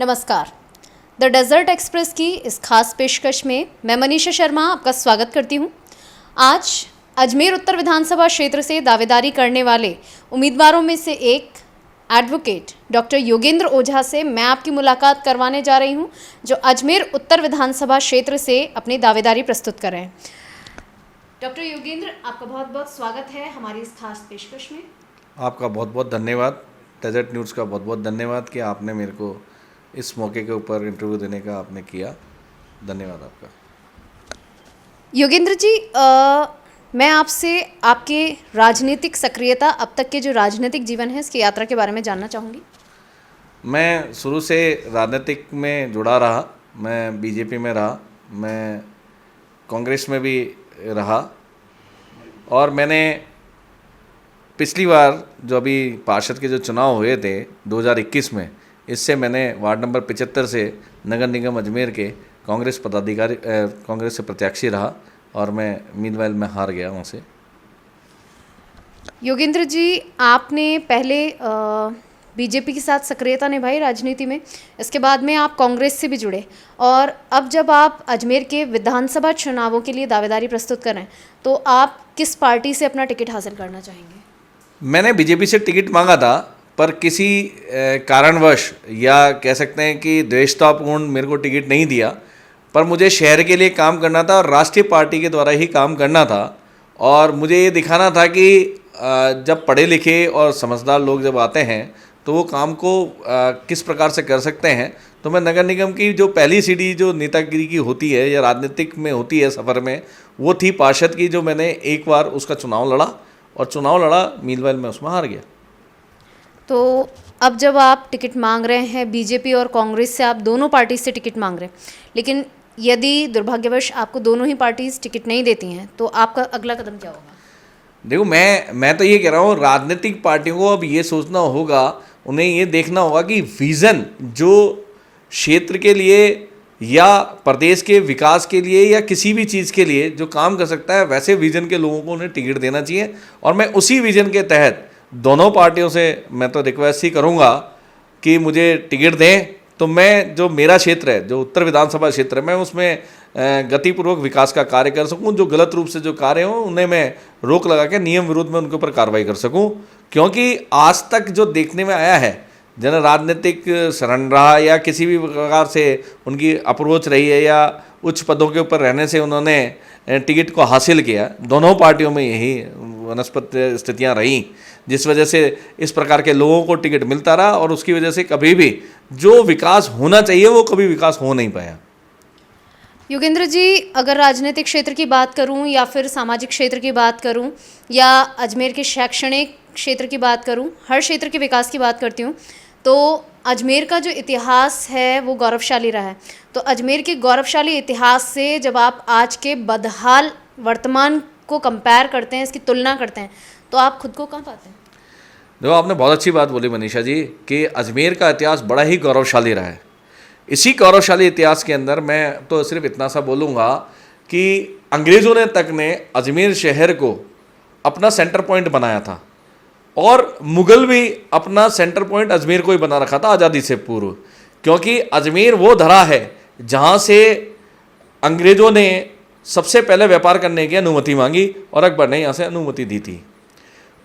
नमस्कार। The desert express की इस खास पेशकश में मैं मनीषा शर्मा आपका स्वागत करती हूं। आज अजमेर उत्तर विधानसभा क्षेत्र से दावेदारी करने वाले उम्मीदवारों में से एक एडवोकेट डॉक्टर योगेंद्र ओझा से मैं आपकी मुलाकात करवाने जा रही हूं, जो अजमेर उत्तर विधानसभा क्षेत्र से अपनी दावेदारी प्रस्तुत कर रहे हैं। डॉक्टर योगेंद्र, आपका बहुत बहुत स्वागत है हमारी इस खास पेशकश में। आपका बहुत बहुत धन्यवाद। डेजर्ट न्यूज़ का बहुत बहुत धन्यवाद कि आपने मेरे को इस मौके के ऊपर इंटरव्यू देने का आपने किया। धन्यवाद आपका। योगेंद्र जी, मैं आपसे आपके राजनीतिक सक्रियता, अब तक के जो राजनीतिक जीवन है, इसकी यात्रा के बारे में जानना चाहूँगी। मैं शुरू से राजनीतिक में जुड़ा रहा। मैं बीजेपी में रहा, मैं कांग्रेस में भी रहा, और मैंने पिछली बार जो अभी पार्षद के जो चुनाव हुए थे 2021 में, इससे मैंने वार्ड नंबर 75 से नगर निगम अजमेर के कांग्रेस पदाधिकारी कांग्रेस से प्रत्याशी रहा, और मैं मीनवाइल में हार गया वहाँ से। योगेंद्र जी, आपने पहले बीजेपी के साथ सक्रियता निभाई राजनीति में, इसके बाद में आप कांग्रेस से भी जुड़े, और अब जब आप अजमेर के विधानसभा चुनावों के लिए दावेदारी प्रस्तुत कर रहे हैं, तो आप किस पार्टी से अपना टिकट हासिल करना चाहेंगे? मैंने बीजेपी से टिकट मांगा था, पर किसी कारणवश या कह सकते हैं कि द्वेषतापूर्ण मेरे को टिकट नहीं दिया। पर मुझे शहर के लिए काम करना था और राष्ट्रीय पार्टी के द्वारा ही काम करना था, और मुझे ये दिखाना था कि जब पढ़े लिखे और समझदार लोग जब आते हैं तो वो काम को किस प्रकार से कर सकते हैं। तो मैं नगर निगम की जो पहली सीढ़ी जो नेतागिरी की होती है या राजनीतिक में होती है सफ़र में, वो थी पार्षद की, जो मैंने एक बार उसका चुनाव लड़ा, और चुनाव लड़ा मीनवाइल में उसमें हार गया। तो अब जब आप टिकट मांग रहे हैं बीजेपी और कांग्रेस से, आप दोनों पार्टी से टिकट मांग रहे हैं, लेकिन यदि दुर्भाग्यवश आपको दोनों ही पार्टीज टिकट नहीं देती हैं, तो आपका अगला कदम क्या होगा? देखो, मैं तो ये कह रहा हूँ, राजनीतिक पार्टियों को अब ये सोचना होगा, उन्हें ये देखना होगा कि विज़न जो क्षेत्र के लिए या प्रदेश के विकास के लिए या किसी भी चीज़ के लिए जो काम कर सकता है, वैसे विज़न के लोगों को उन्हें टिकट देना चाहिए। और मैं उसी विज़न के तहत दोनों पार्टियों से मैं तो रिक्वेस्ट ही करूँगा कि मुझे टिकट दें, तो मैं जो मेरा क्षेत्र है, जो उत्तर विधानसभा क्षेत्र है, मैं उसमें गतिपूर्वक विकास का कार्य कर सकूं। जो गलत रूप से जो कार्य हों उन्हें मैं रोक लगा के नियम विरुद्ध में उनके ऊपर कार्रवाई कर सकूं। क्योंकि आज तक जो देखने में आया है, जन राजनीतिक शरण रहा या किसी भी प्रकार से उनकी अप्रोच रही है या उच्च पदों के ऊपर रहने से उन्होंने टिकट को हासिल किया, दोनों पार्टियों में यही वनस्पत स्थितियां रहीं, जिस वजह से इस प्रकार के लोगों को टिकट मिलता रहा, और उसकी वजह से कभी भी जो विकास होना चाहिए वो कभी विकास हो नहीं पाया। योगेंद्र जी, अगर राजनीतिक क्षेत्र की बात करूं या फिर सामाजिक क्षेत्र की बात करूं या अजमेर के शैक्षणिक क्षेत्र की बात करूं, हर क्षेत्र के विकास की बात करती हूं, तो अजमेर का जो इतिहास है वो गौरवशाली रहा है। तो अजमेर के गौरवशाली इतिहास से जब आप आज के बदहाल वर्तमान को कंपेयर करते हैं, इसकी तुलना करते हैं, तो आप खुद को कहाँ पाते हैं? देखो, आपने बहुत अच्छी बात बोली मनीषा जी कि अजमेर का इतिहास बड़ा ही गौरवशाली रहा है। इसी गौरवशाली इतिहास के अंदर मैं तो सिर्फ इतना सा बोलूँगा कि अंग्रेज़ों ने तक ने अजमेर शहर को अपना सेंटर पॉइंट बनाया था, और मुग़ल भी अपना सेंटर पॉइंट अजमेर को ही बना रखा था आज़ादी से पूर्व। क्योंकि अजमेर वो धरा है जहाँ से अंग्रेज़ों ने सबसे पहले व्यापार करने की अनुमति मांगी, और अकबर ने यहाँ से अनुमति दी थी।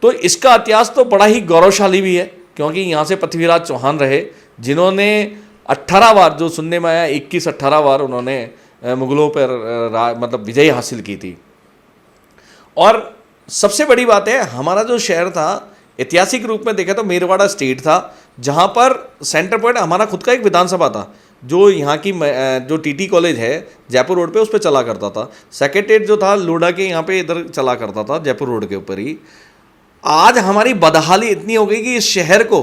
तो इसका इतिहास तो बड़ा ही गौरवशाली भी है, क्योंकि यहाँ से पृथ्वीराज चौहान रहे, जिन्होंने 18 बार, जो सुनने में आया 21-18 बार उन्होंने मुग़लों पर मतलब विजय हासिल की थी। और सबसे बड़ी बात है, हमारा जो शहर था ऐतिहासिक रूप में देखा तो मेरवाड़ा स्टेट था, जहाँ पर सेंटर पॉइंट हमारा खुद का एक विधानसभा था, जो यहाँ की जो टीटी कॉलेज है जयपुर रोड पे, उस पर चला करता था। सेक्रेटेरिएट जो था लोढ़ा के यहाँ पे इधर चला करता था, जयपुर रोड के ऊपर ही। आज हमारी बदहाली इतनी हो गई कि इस शहर को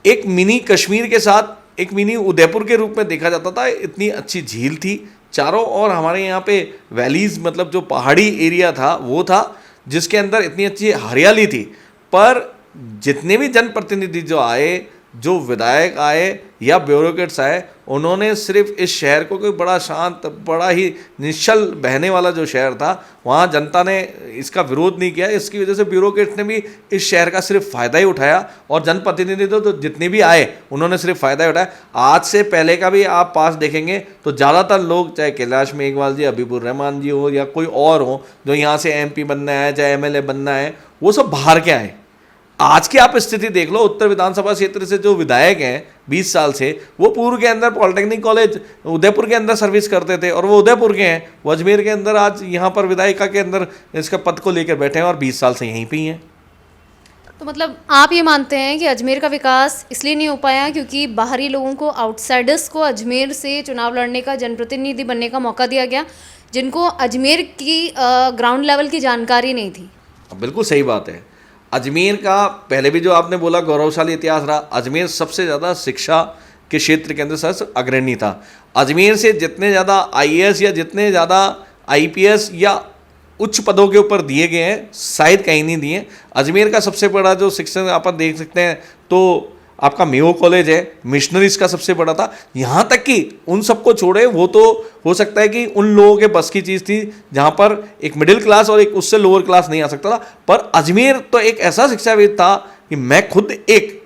एक मिनी कश्मीर के साथ एक मिनी उदयपुर के रूप में देखा जाता था। इतनी अच्छी झील थी चारों ओर, हमारे यहाँ पे वैलीज, मतलब जो पहाड़ी एरिया था वो था, जिसके अंदर इतनी अच्छी हरियाली थी। पर जितने भी जनप्रतिनिधि जो आए, जो विधायक आए या ब्यूरोक्रेट्स आए, उन्होंने सिर्फ इस शहर को कोई बड़ा शांत, बड़ा ही निश्चल बहने वाला जो शहर था, वहाँ जनता ने इसका विरोध नहीं किया। इसकी वजह से ब्यूरोक्रेट्स ने भी इस शहर का सिर्फ फ़ायदा ही उठाया और जनप्रतिनिधि तो जितने भी आए उन्होंने सिर्फ फ़ायदा ही उठाया। आज से पहले का भी आप पास देखेंगे तो ज़्यादातर लोग, चाहे कैलाश मेघवाल जी, हबीबुर रहमान जी हो या कोई और हो जो यहाँ से MP बनना है, चाहे MLA बनना है, वो सब बाहर के आए। आज की आप स्थिति देख लो, उत्तर विधानसभा क्षेत्र से जो विधायक हैं 20 साल से, वो पूर्व के अंदर पॉलिटेक्निक कॉलेज उदयपुर के अंदर सर्विस करते थे और वो उदयपुर के हैं, वो अजमेर के अंदर आज यहाँ पर विधायिका के अंदर इसका पद को लेकर बैठे हैं और 20 साल से यहीं पे ही हैं। तो मतलब आप ये मानते हैं कि अजमेर का विकास इसलिए नहीं हो पाया क्योंकि बाहरी लोगों को, आउटसाइडर्स को अजमेर से चुनाव लड़ने का, जनप्रतिनिधि बनने का मौका दिया गया, जिनको अजमेर की ग्राउंड लेवल की जानकारी नहीं थी? बिल्कुल सही बात है। अजमेर का पहले भी जो आपने बोला गौरवशाली इतिहास रहा। अजमेर सबसे ज़्यादा शिक्षा के क्षेत्र के अंदर सबसे अग्रणी था। अजमेर से जितने ज़्यादा IAS या जितने ज़्यादा IPS या उच्च पदों के ऊपर दिए गए हैं, शायद कहीं नहीं दिए। अजमेर का सबसे बड़ा जो शिक्षण आप देख सकते हैं तो आपका मेयो कॉलेज है, मिशनरीज का सबसे बड़ा था। यहाँ तक कि उन सबको छोड़े, वो तो हो सकता है कि उन लोगों के बस की चीज़ थी जहाँ पर एक मिडिल क्लास और एक उससे लोअर क्लास नहीं आ सकता था, पर अजमेर तो एक ऐसा शिक्षाविद था कि मैं खुद एक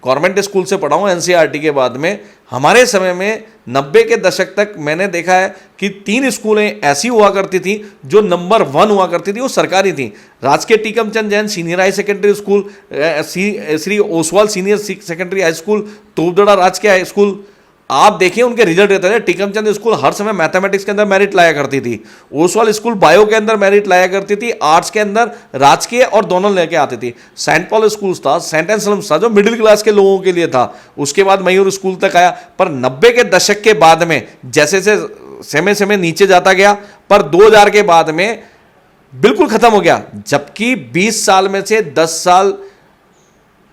गवर्नमेंट स्कूल से पढ़ा हूँ NCERT के बाद में। हमारे समय में 90 के दशक तक मैंने देखा है कि 3 स्कूलें ऐसी हुआ करती थी जो नंबर 1 हुआ करती थी, वो सरकारी थी। राजकीय Tikamchand Jain senior high secondary school, Shri Oswal senior secondary high school, Topdara राजकीय हाई स्कूल, आप देखिए उनके रिजल्ट रहते थे। टीकमचंद स्कूल हर समय मैथमेटिक्स के अंदर मेरिट लाया करती थी, ओसवाल स्कूल बायो के अंदर मेरिट लाया करती थी, आर्ट्स के अंदर राजकीय और दोनों लेके आती थी। सेंट पॉल स्कूल था, सेंट एंसलम्स था जो मिडिल क्लास के लोगों के लिए था, उसके बाद मयूर स्कूल तक आया। पर 90 के दशक के बाद में जैसे जैसे समय नीचे जाता गया, पर 2000 के बाद में बिल्कुल खत्म हो गया। जबकि 20 साल में से 10 साल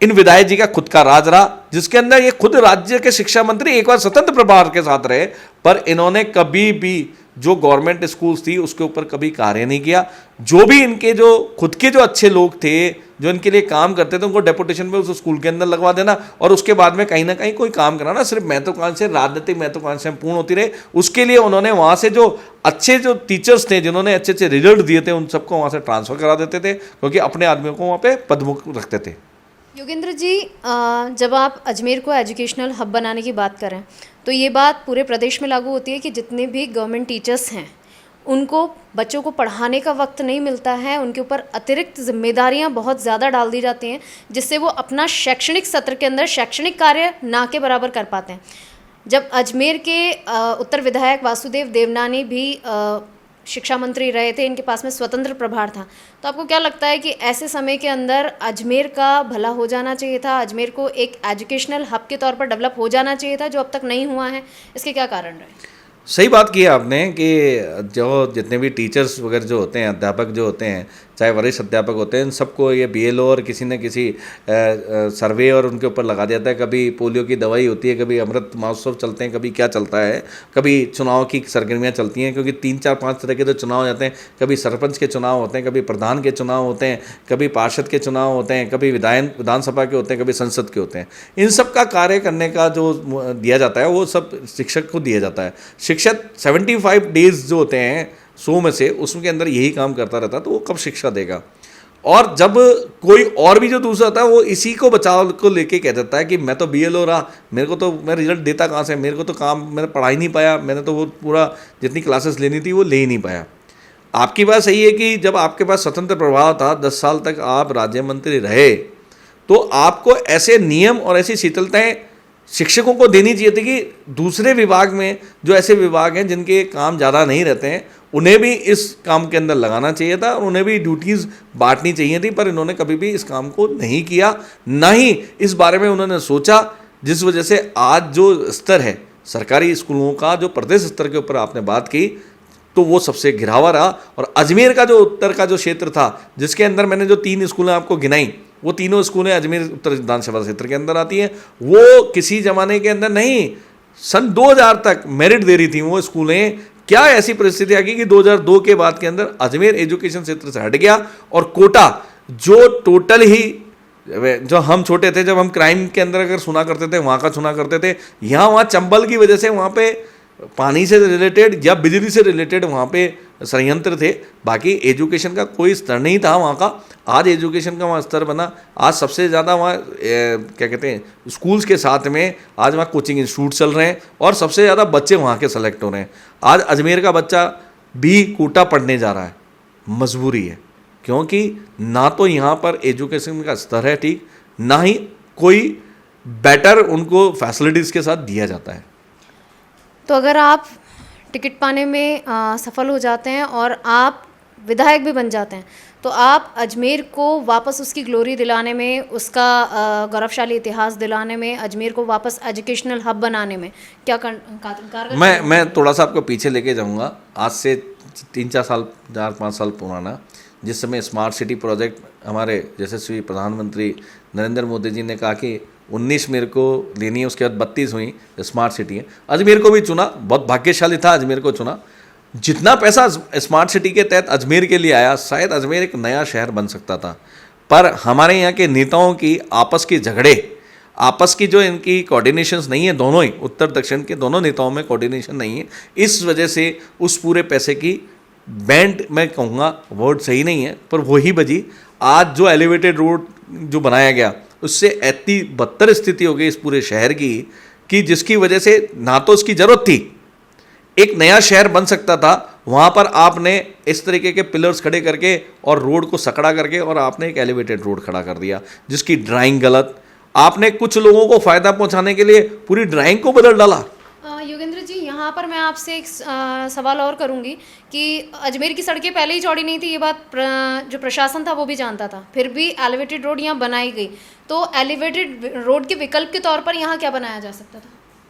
इन विधायक जी का खुद का राज रहा, जिसके अंदर ये खुद राज्य के शिक्षा मंत्री एक बार स्वतंत्र प्रभार के साथ रहे, पर इन्होंने कभी भी जो गवर्नमेंट स्कूल्स थी उसके ऊपर कभी कार्य नहीं किया। जो भी इनके जो खुद के जो अच्छे लोग थे जो इनके लिए काम करते थे, उनको डेपुटेशन पे उस स्कूल के अंदर लगवा देना और उसके बाद में कहीं ना कहीं कोई काम कराना, सिर्फ महत्वाकांक्षाएं, राजनीतिक महत्वाकांक्षाएं पूर्ण होती रहे। उसके लिए उन्होंने वहाँ से जो अच्छे जो टीचर्स थे जिन्होंने अच्छे अच्छे रिजल्ट दिए थे, उन सबको वहाँ से ट्रांसफर करा देते थे क्योंकि अपने आदमियों को वहाँ पे पदमुक्त रखते थे। योगेंद्र जी, जब आप अजमेर को एजुकेशनल हब बनाने की बात करें तो ये बात पूरे प्रदेश में लागू होती है कि जितने भी गवर्नमेंट टीचर्स हैं उनको बच्चों को पढ़ाने का वक्त नहीं मिलता है, उनके ऊपर अतिरिक्त जिम्मेदारियां बहुत ज़्यादा डाल दी जाती हैं, जिससे वो अपना शैक्षणिक सत्र के अंदर शैक्षणिक कार्य ना के बराबर कर पाते हैं। जब अजमेर के उत्तर विधायक वासुदेव देवनानी भी शिक्षा मंत्री रहे थे, इनके पास में स्वतंत्र प्रभार था, तो आपको क्या लगता है कि ऐसे समय के अंदर अजमेर का भला हो जाना चाहिए था, अजमेर को एक एजुकेशनल हब के तौर पर डेवलप हो जाना चाहिए था, जो अब तक नहीं हुआ है? इसके क्या कारण रहे? सही बात की है आपने कि जो जितने भी टीचर्स वगैरह जो होते हैं, अध्यापक जो होते हैं, चाहे वरिष्ठ अध्यापक होते हैं, इन सबको ये BLO और किसी न किसी सर्वे और उनके ऊपर लगा दिया है। कभी पोलियो की दवाई होती है, कभी अमृत महोत्सव चलते हैं, कभी क्या चलता है, कभी चुनाव की सरगर्मियाँ चलती हैं, क्योंकि 3-4-5 तरह के तो चुनाव जाते हैं। कभी सरपंच के चुनाव होते हैं, कभी प्रधान के चुनाव होते हैं, कभी पार्षद के चुनाव होते हैं, कभी विधानसभा के होते हैं, कभी संसद के होते हैं। इन सब का कार्य करने का जो दिया जाता है वो सब शिक्षक को दिया जाता है। शिक्षक 75 डेज जो होते हैं 100 में से, उसके अंदर यही काम करता रहता है, तो वो कब शिक्षा देगा? और जब कोई और भी जो दूसरा होता है वो इसी को बचाव को लेके कह देता है कि मैं तो BLO रहा, मेरे को तो मैं रिजल्ट देता कहाँ से, मेरे को तो काम मैंने पढ़ा ही नहीं पाया, मैंने तो वो पूरा जितनी क्लासेस लेनी थी वो ले ही नहीं पाया। आपकी बात सही है कि जब आपके पास स्वतंत्र प्रभाव था, 10 साल तक आप राज्य मंत्री रहे, तो आपको ऐसे नियम और ऐसी शीतलताएँ शिक्षकों को देनी चाहिए थी कि दूसरे विभाग में जो ऐसे विभाग हैं जिनके काम ज़्यादा नहीं रहते हैं, उन्हें भी इस काम के अंदर लगाना चाहिए था और उन्हें भी ड्यूटीज़ बांटनी चाहिए थी। पर इन्होंने कभी भी इस काम को नहीं किया, ना ही इस बारे में उन्होंने सोचा, जिस वजह से आज जो स्तर है सरकारी स्कूलों का, जो प्रदेश स्तर के ऊपर आपने बात की, तो वो सबसे गिरावा रहा। और अजमेर का जो उत्तर का जो क्षेत्र था, जिसके अंदर मैंने जो 3 स्कूलें आपको गिनाई, वो तीनों स्कूलें अजमेर उत्तर विधानसभा क्षेत्र के अंदर आती हैं। वो किसी ज़माने के अंदर नहीं, सन 2000 तक मेरिट दे रही थी वो स्कूलें। क्या ऐसी परिस्थिति आ गई कि 2002 के बाद के अंदर अजमेर एजुकेशन क्षेत्र से हट गया और कोटा जो टोटल ही जो हम छोटे थे, जब हम क्राइम के अंदर अगर सुना करते थे वहाँ का सुना करते थे, यहाँ वहाँ चंबल की वजह से वहाँ पे पानी से रिलेटेड या बिजली से रिलेटेड वहाँ पे संयंत्र थे, बाकी एजुकेशन का कोई स्तर नहीं था वहाँ का। आज एजुकेशन का वहाँ स्तर बना, आज सबसे ज़्यादा वहाँ क्या कहते हैं स्कूल्स के साथ में आज वहाँ कोचिंग इंस्टीट्यूट चल रहे हैं और सबसे ज़्यादा बच्चे वहाँ के सेलेक्ट हो रहे हैं। आज अजमेर का बच्चा भी कोटा पढ़ने जा रहा है, मजबूरी है, क्योंकि ना तो यहाँ पर एजुकेशन का स्तर है ठीक, ना ही कोई बेटर उनको फैसिलिटीज़ के साथ दिया जाता है। तो अगर आप टिकट पाने में सफल हो जाते हैं और आप विधायक भी बन जाते हैं, तो आप अजमेर को वापस उसकी ग्लोरी दिलाने में, उसका गौरवशाली इतिहास दिलाने में, अजमेर को वापस एजुकेशनल हब बनाने में क्या कारगर? मैं थोड़ा सा आपको पीछे लेके जाऊंगा, आज से 4-5 साल पुराना, जिस समय स्मार्ट सिटी प्रोजेक्ट हमारे यशस्वी प्रधानमंत्री नरेंद्र मोदी जी ने कहा कि 19 मेरे को लेनी है, उसके बाद 32 हुई स्मार्ट सिटी है। अजमेर को भी चुना, बहुत भाग्यशाली था अजमेर को चुना। जितना पैसा स्मार्ट सिटी के तहत अजमेर के लिए आया, शायद अजमेर एक नया शहर बन सकता था, पर हमारे यहाँ के नेताओं की आपस के झगड़े, आपस की जो इनकी कोऑर्डिनेशंस नहीं है, दोनों ही उत्तर दक्षिण के दोनों नेताओं में कोऑर्डिनेशन नहीं है, इस वजह से उस पूरे पैसे की बैंड, मैं कहूँगा वर्ड सही नहीं है, पर वही बजी। आज जो एलिवेटेड रोड जो बनाया गया, उससे इतनी बदतर स्थिति हो गई इस पूरे शहर की कि जिसकी वजह से ना तो उसकी ज़रूरत थी, एक नया शहर बन सकता था, वहाँ पर आपने इस तरीके के पिलर्स खड़े करके और रोड को सकड़ा करके और आपने एक एलिवेटेड रोड खड़ा कर दिया, जिसकी ड्राइंग गलत, आपने कुछ लोगों को फ़ायदा पहुँचाने के लिए पूरी ड्राइंग को बदल डाला। योगेंद्र जी, यहाँ पर मैं आपसे एक सवाल और करूँगी कि अजमेर की सड़कें पहले ही चौड़ी नहीं थी, ये बात जो प्रशासन था वो भी जानता था, फिर भी एलिवेटेड रोड यहाँ बनाई गई, तो एलिवेटेड रोड के विकल्प के तौर पर यहाँ क्या बनाया जा सकता था?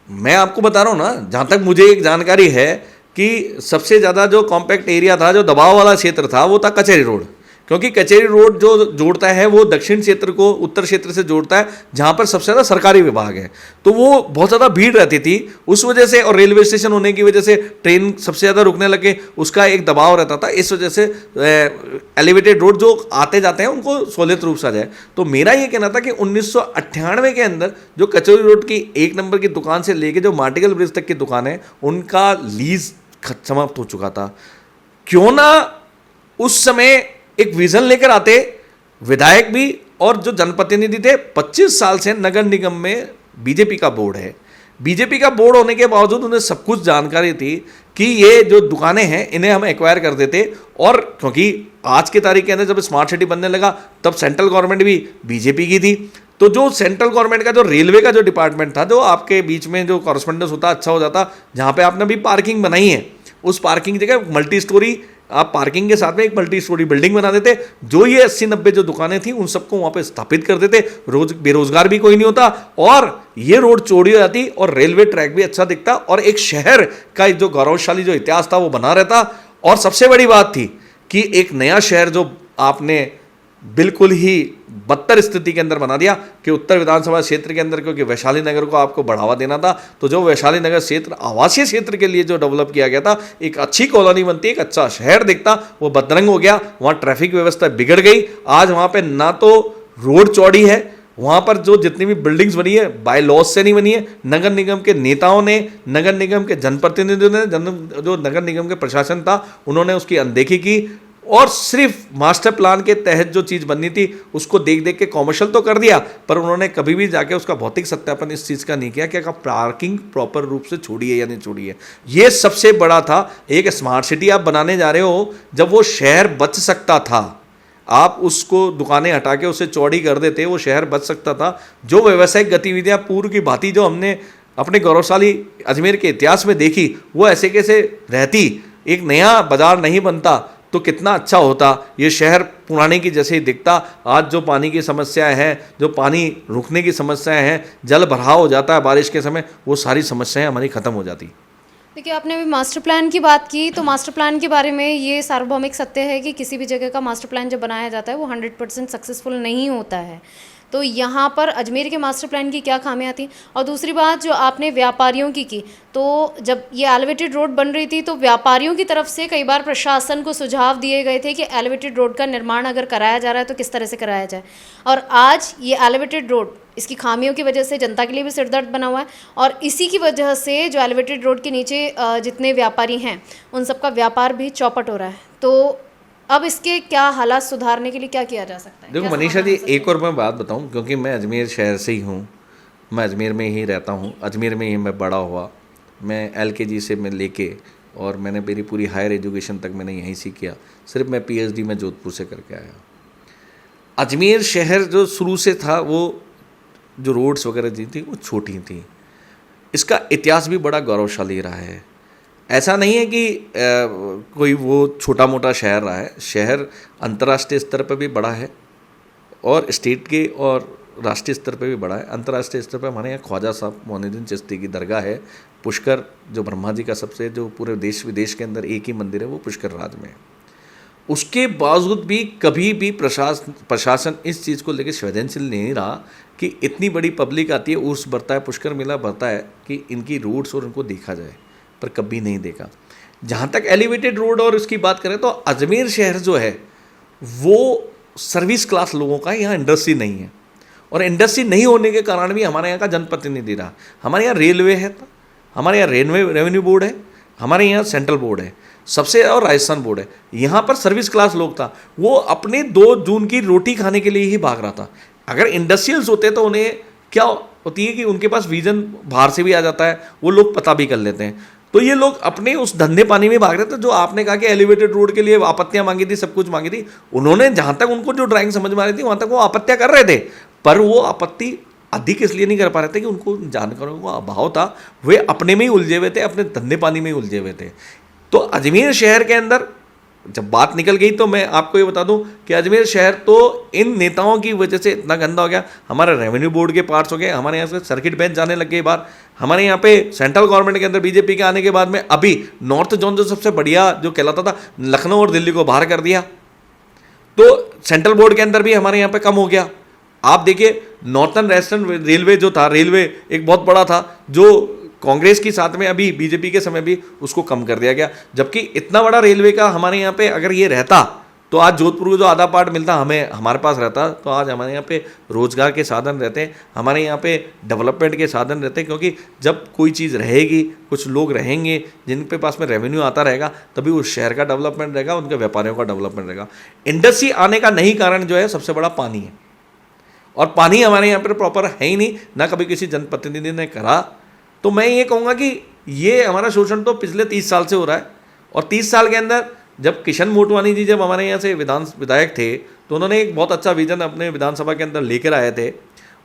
मैं आपको बता रहा हूँ ना, जहाँ तक मुझे एक जानकारी है कि सबसे ज़्यादा जो कॉम्पैक्ट एरिया था, जो दबाव वाला क्षेत्र था, वो था कचहरी रोड, क्योंकि कचहरी रोड जो जोड़ता है वो दक्षिण क्षेत्र को उत्तर क्षेत्र से जोड़ता है, जहाँ पर सबसे ज़्यादा सरकारी विभाग है, तो वो बहुत ज़्यादा भीड़ रहती थी उस वजह से, और रेलवे स्टेशन होने की वजह से ट्रेन सबसे ज़्यादा रुकने लगे, उसका एक दबाव रहता था, इस वजह से एलिवेटेड रोड जो आते जाते हैं उनको सहूलियत रूप से आ जाए। तो मेरा ये कहना था कि 1998 के अंदर जो कचहरी रोड की 1 नंबर की दुकान से लेके जो मार्टिकल ब्रिज तक की दुकान है, उनका लीज समाप्त हो चुका था। क्यों ना उस समय एक विजन लेकर आते विधायक भी और जो जनप्रतिनिधि थे। 25 साल से नगर निगम में बीजेपी का बोर्ड है, बीजेपी का बोर्ड होने के बावजूद उन्हें सब कुछ जानकारी थी कि ये जो दुकानें हैं इन्हें हम एक्वायर कर देते, और क्योंकि आज की तारीख के अंदर जब स्मार्ट सिटी बनने लगा तब सेंट्रल गवर्नमेंट भी बीजेपी की थी, तो जो सेंट्रल गवर्नमेंट का जो रेलवे का जो डिपार्टमेंट था, जो आपके बीच में जो कॉरस्पॉन्डेंस होता अच्छा हो जाता, जहाँ पे आपने अभी पार्किंग बनाई है उस पार्किंग जगह मल्टी स्टोरी, आप पार्किंग के साथ में एक मल्टी स्टोरी बिल्डिंग बना देते, जो ये 80-90 जो दुकानें थी उन सबको वहाँ पे स्थापित कर देते, रोज बेरोजगार भी कोई नहीं होता और ये रोड चौड़ी हो जाती और रेलवे ट्रैक भी अच्छा दिखता और एक शहर का जो गौरवशाली जो इतिहास था वो बना रहता। और सबसे बड़ी बात थी कि एक नया शहर जो आपने बिल्कुल ही बदतर स्थिति के अंदर बना दिया कि उत्तर विधानसभा क्षेत्र के अंदर, क्योंकि वैशाली नगर को आपको बढ़ावा देना था, तो जो वैशाली नगर क्षेत्र आवासीय क्षेत्र के लिए जो डेवलप किया गया था, एक अच्छी कॉलोनी बनती, एक अच्छा शहर दिखता, वो बदरंग हो गया। वहाँ ट्रैफिक व्यवस्था बिगड़ गई। आज वहाँ पे ना तो रोड चौड़ी है, वहाँ पर जो जितनी भी बिल्डिंग्स बनी है बाय लॉज से नहीं बनी है, नगर निगम के नेताओं ने, नगर निगम के जनप्रतिनिधियों ने, जो नगर निगम के प्रशासन था उन्होंने उसकी अनदेखी की और सिर्फ मास्टर प्लान के तहत जो चीज़ बननी थी उसको देख देख के कॉमर्शियल तो कर दिया, पर उन्होंने कभी भी जाके उसका भौतिक सत्यापन इस चीज़ का नहीं किया कि क्या पार्किंग प्रॉपर रूप से छोड़ी है या नहीं छोड़ी है। ये सबसे बड़ा था। एक स्मार्ट सिटी आप बनाने जा रहे हो, जब वो शहर बच सकता था, आप उसको दुकानें हटा के उसे चौड़ी कर देते, वो शहर बच सकता था। जो व्यावसायिक गतिविधियाँ पूर्व की भांति जो हमने अपने गौरवशाली अजमेर के इतिहास में देखी, वो ऐसे कैसे रहती, एक नया बाजार नहीं बनता तो कितना अच्छा होता। ये शहर पुराने की जैसे ही दिखता। आज जो पानी की समस्याएं हैं, जो पानी रुकने की समस्याएं हैं, जल भराव हो जाता है बारिश के समय, वो सारी समस्याएं हमारी ख़त्म हो जाती। देखिए, आपने अभी मास्टर प्लान की बात की, तो मास्टर प्लान के बारे में ये सार्वभौमिक सत्य है कि किसी भी जगह का मास्टर प्लान जब बनाया जाता है वो 100% सक्सेसफुल नहीं होता है। तो यहाँ पर अजमेर के मास्टर प्लान की क्या खामियां थी? और दूसरी बात जो आपने व्यापारियों की, तो जब ये एलिवेटेड रोड बन रही थी तो व्यापारियों की तरफ से कई बार प्रशासन को सुझाव दिए गए थे कि एलिवेटेड रोड का निर्माण अगर कराया जा रहा है तो किस तरह से कराया जाए, और आज ये एलिवेटेड रोड इसकी खामियों की वजह से जनता के लिए भी सिरदर्द बना हुआ है, और इसी की वजह से जो एलिवेटेड रोड के नीचे जितने व्यापारी हैं उन सबका व्यापार भी चौपट हो रहा है। तो अब इसके क्या हालात सुधारने के लिए क्या किया जा सकता है? देखो क्या मनीषा समाधान जी, हो सकता है? एक और मैं बात बताऊं, क्योंकि मैं अजमेर शहर से ही हूं, मैं अजमेर में ही रहता हूं, अजमेर में ही मैं बड़ा हुआ। मैं LKG से मैं लेके और मैंने मेरी पूरी हायर एजुकेशन तक मैंने यहीं से किया। सिर्फ मैं PhD में जोधपुर से करके आया। अजमेर शहर जो शुरू से था, वो जो रोड्स वगैरह जी थी वो छोटी थी। इसका इतिहास भी बड़ा गौरवशाली रहा है। ऐसा नहीं है कि कोई वो छोटा मोटा शहर रहा है। शहर अंतर्राष्ट्रीय स्तर पर भी बड़ा है और स्टेट के और राष्ट्रीय स्तर पर भी बड़ा है। अंतर्राष्ट्रीय स्तर पर हमारे यहाँ ख्वाजा साहब मोइनुद्दीन चिश्ती की दरगाह है। पुष्कर जो ब्रह्मा जी का सबसे जो पूरे देश विदेश के अंदर एक ही मंदिर है, वो पुष्कर राज में है। उसके बावजूद भी कभी भी प्रशासन इस चीज़ को लेकर संवेदनशील नहीं रहा कि इतनी बड़ी पब्लिक आती है, उर्स बढ़ता है, पुष्कर मेला बढ़ता है, कि इनकी रोड्स और इनको देखा जाए, पर कभी नहीं देखा। जहाँ तक एलिवेटेड रोड और इसकी बात करें तो अजमेर शहर जो है वो सर्विस क्लास लोगों का, यहाँ इंडस्ट्री नहीं है, और इंडस्ट्री नहीं होने के कारण भी हमारे यहाँ का जनप्रतिनिधि रहा। हमारे यहाँ रेलवे है, हमारे यहाँ रेवेन्यू बोर्ड है, हमारे यहाँ सेंट्रल बोर्ड है सबसे, और राजस्थान बोर्ड है। यहाँ पर सर्विस क्लास लोग था, वो अपने 2 जून की रोटी खाने के लिए ही भाग रहा था। अगर इंडस्ट्रियल्स होते तो उन्हें क्या होती है कि उनके पास विजन बाहर से भी आ जाता है, वो लोग पता भी कर लेते हैं। तो ये लोग अपने उस धंधे पानी में भाग रहे थे। जो आपने कहा कि एलिवेटेड रोड के लिए आपत्तियां मांगी थी, सब कुछ मांगी थी, उन्होंने जहां तक उनको जो ड्राइंग समझ में आ रही थी वहां तक वो आपत्तियां कर रहे थे, पर वो आपत्ति अधिक इसलिए नहीं कर पा रहे थे कि उनको जानकारों का अभाव था। वे अपने में ही उलझे हुए थे, अपने धंधे पानी में ही उलझे हुए थे। तो अजमेर शहर के अंदर जब बात निकल गई तो मैं आपको ये बता दूं कि अजमेर शहर तो इन नेताओं की वजह से इतना गंदा हो गया। हमारे रेवेन्यू बोर्ड के पार्ट्स हो गए, हमारे यहाँ से सर्किट बेंच जाने लग गए बाहर। हमारे यहाँ पे सेंट्रल गवर्नमेंट के अंदर बीजेपी के आने के बाद में अभी नॉर्थ जोन जो सबसे बढ़िया जो कहलाता था, लखनऊ और दिल्ली को बाहर कर दिया। तो सेंट्रल बोर्ड के अंदर भी हमारे यहाँ पे कम हो गया। आप देखिए नॉर्थन वेस्टर्न रेलवे जो था, रेलवे एक बहुत बड़ा था, जो कांग्रेस की साथ में अभी बीजेपी के समय भी उसको कम कर दिया गया। जबकि इतना बड़ा रेलवे का हमारे यहाँ पे अगर ये रहता तो आज जोधपुर को जो आधा पार्ट मिलता हमारे पास रहता, तो आज हमारे यहाँ पे रोजगार के साधन रहते हैं, हमारे यहाँ पे डेवलपमेंट के साधन रहते हैं। क्योंकि जब कोई चीज़ रहेगी, कुछ लोग रहेंगे जिनके पास में रेवेन्यू आता रहेगा, तभी उस शहर का डेवलपमेंट रहेगा, उनके व्यापारियों का डेवलपमेंट रहेगा। इंडस्ट्री आने का नहीं कारण जो है सबसे बड़ा पानी है, और पानी हमारे यहाँ पर प्रॉपर है ही नहीं, ना कभी किसी जनप्रतिनिधि ने करा। तो मैं ये कहूँगा कि ये हमारा शोषण तो पिछले 30 साल से हो रहा है, और 30 साल के अंदर जब किशन मोटवानी जी जब हमारे यहाँ से विधायक थे तो उन्होंने एक बहुत अच्छा विजन अपने विधानसभा के अंदर लेकर आए थे।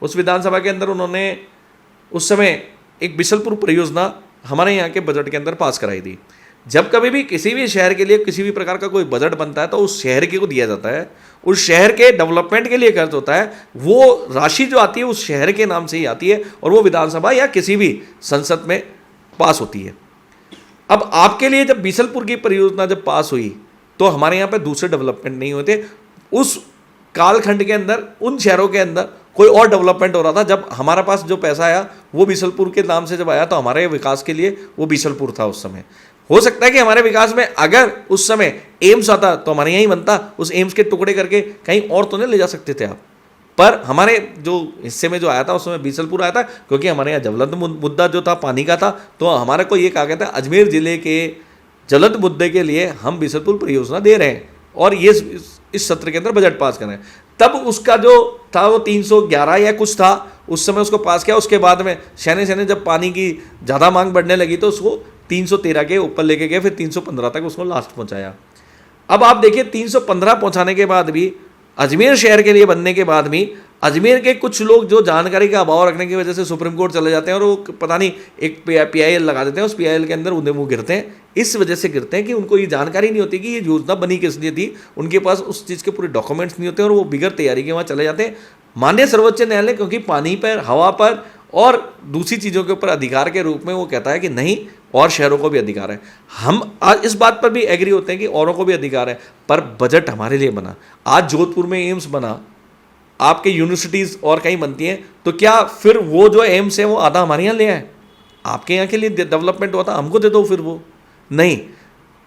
उस विधानसभा के अंदर उन्होंने उस समय एक बिशलपुर परियोजना हमारे यहाँ के बजट के अंदर पास कराई थी। जब कभी भी किसी भी शहर के लिए किसी भी प्रकार का कोई बजट बनता है तो उस शहर के को दिया जाता है, उस शहर के डेवलपमेंट के लिए खर्च होता है। वो राशि जो आती है उस शहर के नाम से ही आती है, और वो विधानसभा या किसी भी संसद में पास होती है। अब आपके लिए जब बीसलपुर की परियोजना जब पास हुई तो हमारे यहाँ पे दूसरे डेवलपमेंट नहीं होते। उस कालखंड के अंदर उन शहरों के अंदर कोई और डेवलपमेंट हो रहा था। जब हमारे पास जो पैसा आया वो बीसलपुर के नाम से जब आया तो हमारे विकास के लिए वो बीसलपुर था उस समय। हो सकता है कि हमारे विकास में अगर उस समय एम्स आता तो हमारे यहाँ ही बनता, उस एम्स के टुकड़े करके कहीं और तो नहीं ले जा सकते थे आप। पर हमारे जो हिस्से में जो आया था उस समय बीसलपुर आया था, क्योंकि हमारे यहाँ ज्वलंत मुद्दा जो था पानी का था। तो हमारे को ये कहा गया था अजमेर जिले के ज्वलंत मुद्दे के लिए हम बीसलपुर परियोजना दे रहे हैं और ये इस सत्र के अंदर बजट पास करें। तब उसका जो था वो 311 या कुछ था, उस समय उसको पास किया। उसके बाद में शहने जब पानी की ज़्यादा मांग बढ़ने लगी तो उसको 313 के ऊपर लेके गए, फिर 315 तक उसको लास्ट पहुंचाया। अब आप देखिए 315 पहुंचाने के बाद भी, अजमेर शहर के लिए बनने के बाद भी, अजमेर के कुछ लोग जो जानकारी का अभाव रखने की वजह से सुप्रीम कोर्ट चले जाते हैं और वो पता नहीं एक PIL लगा देते हैं, उस PIL के अंदर उन्हें वो गिरते हैं। इस वजह से गिरते हैं कि उनको ये जानकारी नहीं होती कि ये योजना बनी किस लिए थी, उनके पास उस चीज़ के पूरे डॉक्यूमेंट्स नहीं होते और वो बिगड़ तैयारी के वहाँ चले जाते हैं। माननीय सर्वोच्च न्यायालय क्योंकि पानी पर, हवा पर और दूसरी चीज़ों के ऊपर अधिकार के रूप में वो कहता है कि नहीं, और शहरों को भी अधिकार है। हम आज इस बात पर भी एग्री होते हैं कि औरों को भी अधिकार है, पर बजट हमारे लिए बना। आज जोधपुर में एम्स बना, आपके यूनिवर्सिटीज़ और कहीं बनती हैं, तो क्या फिर वो जो एम्स है वो आधा हमारे यहाँ ले आए? आपके यहाँ के लिए डेवलपमेंट हुआ था, हमको दे दो फिर वो। नहीं,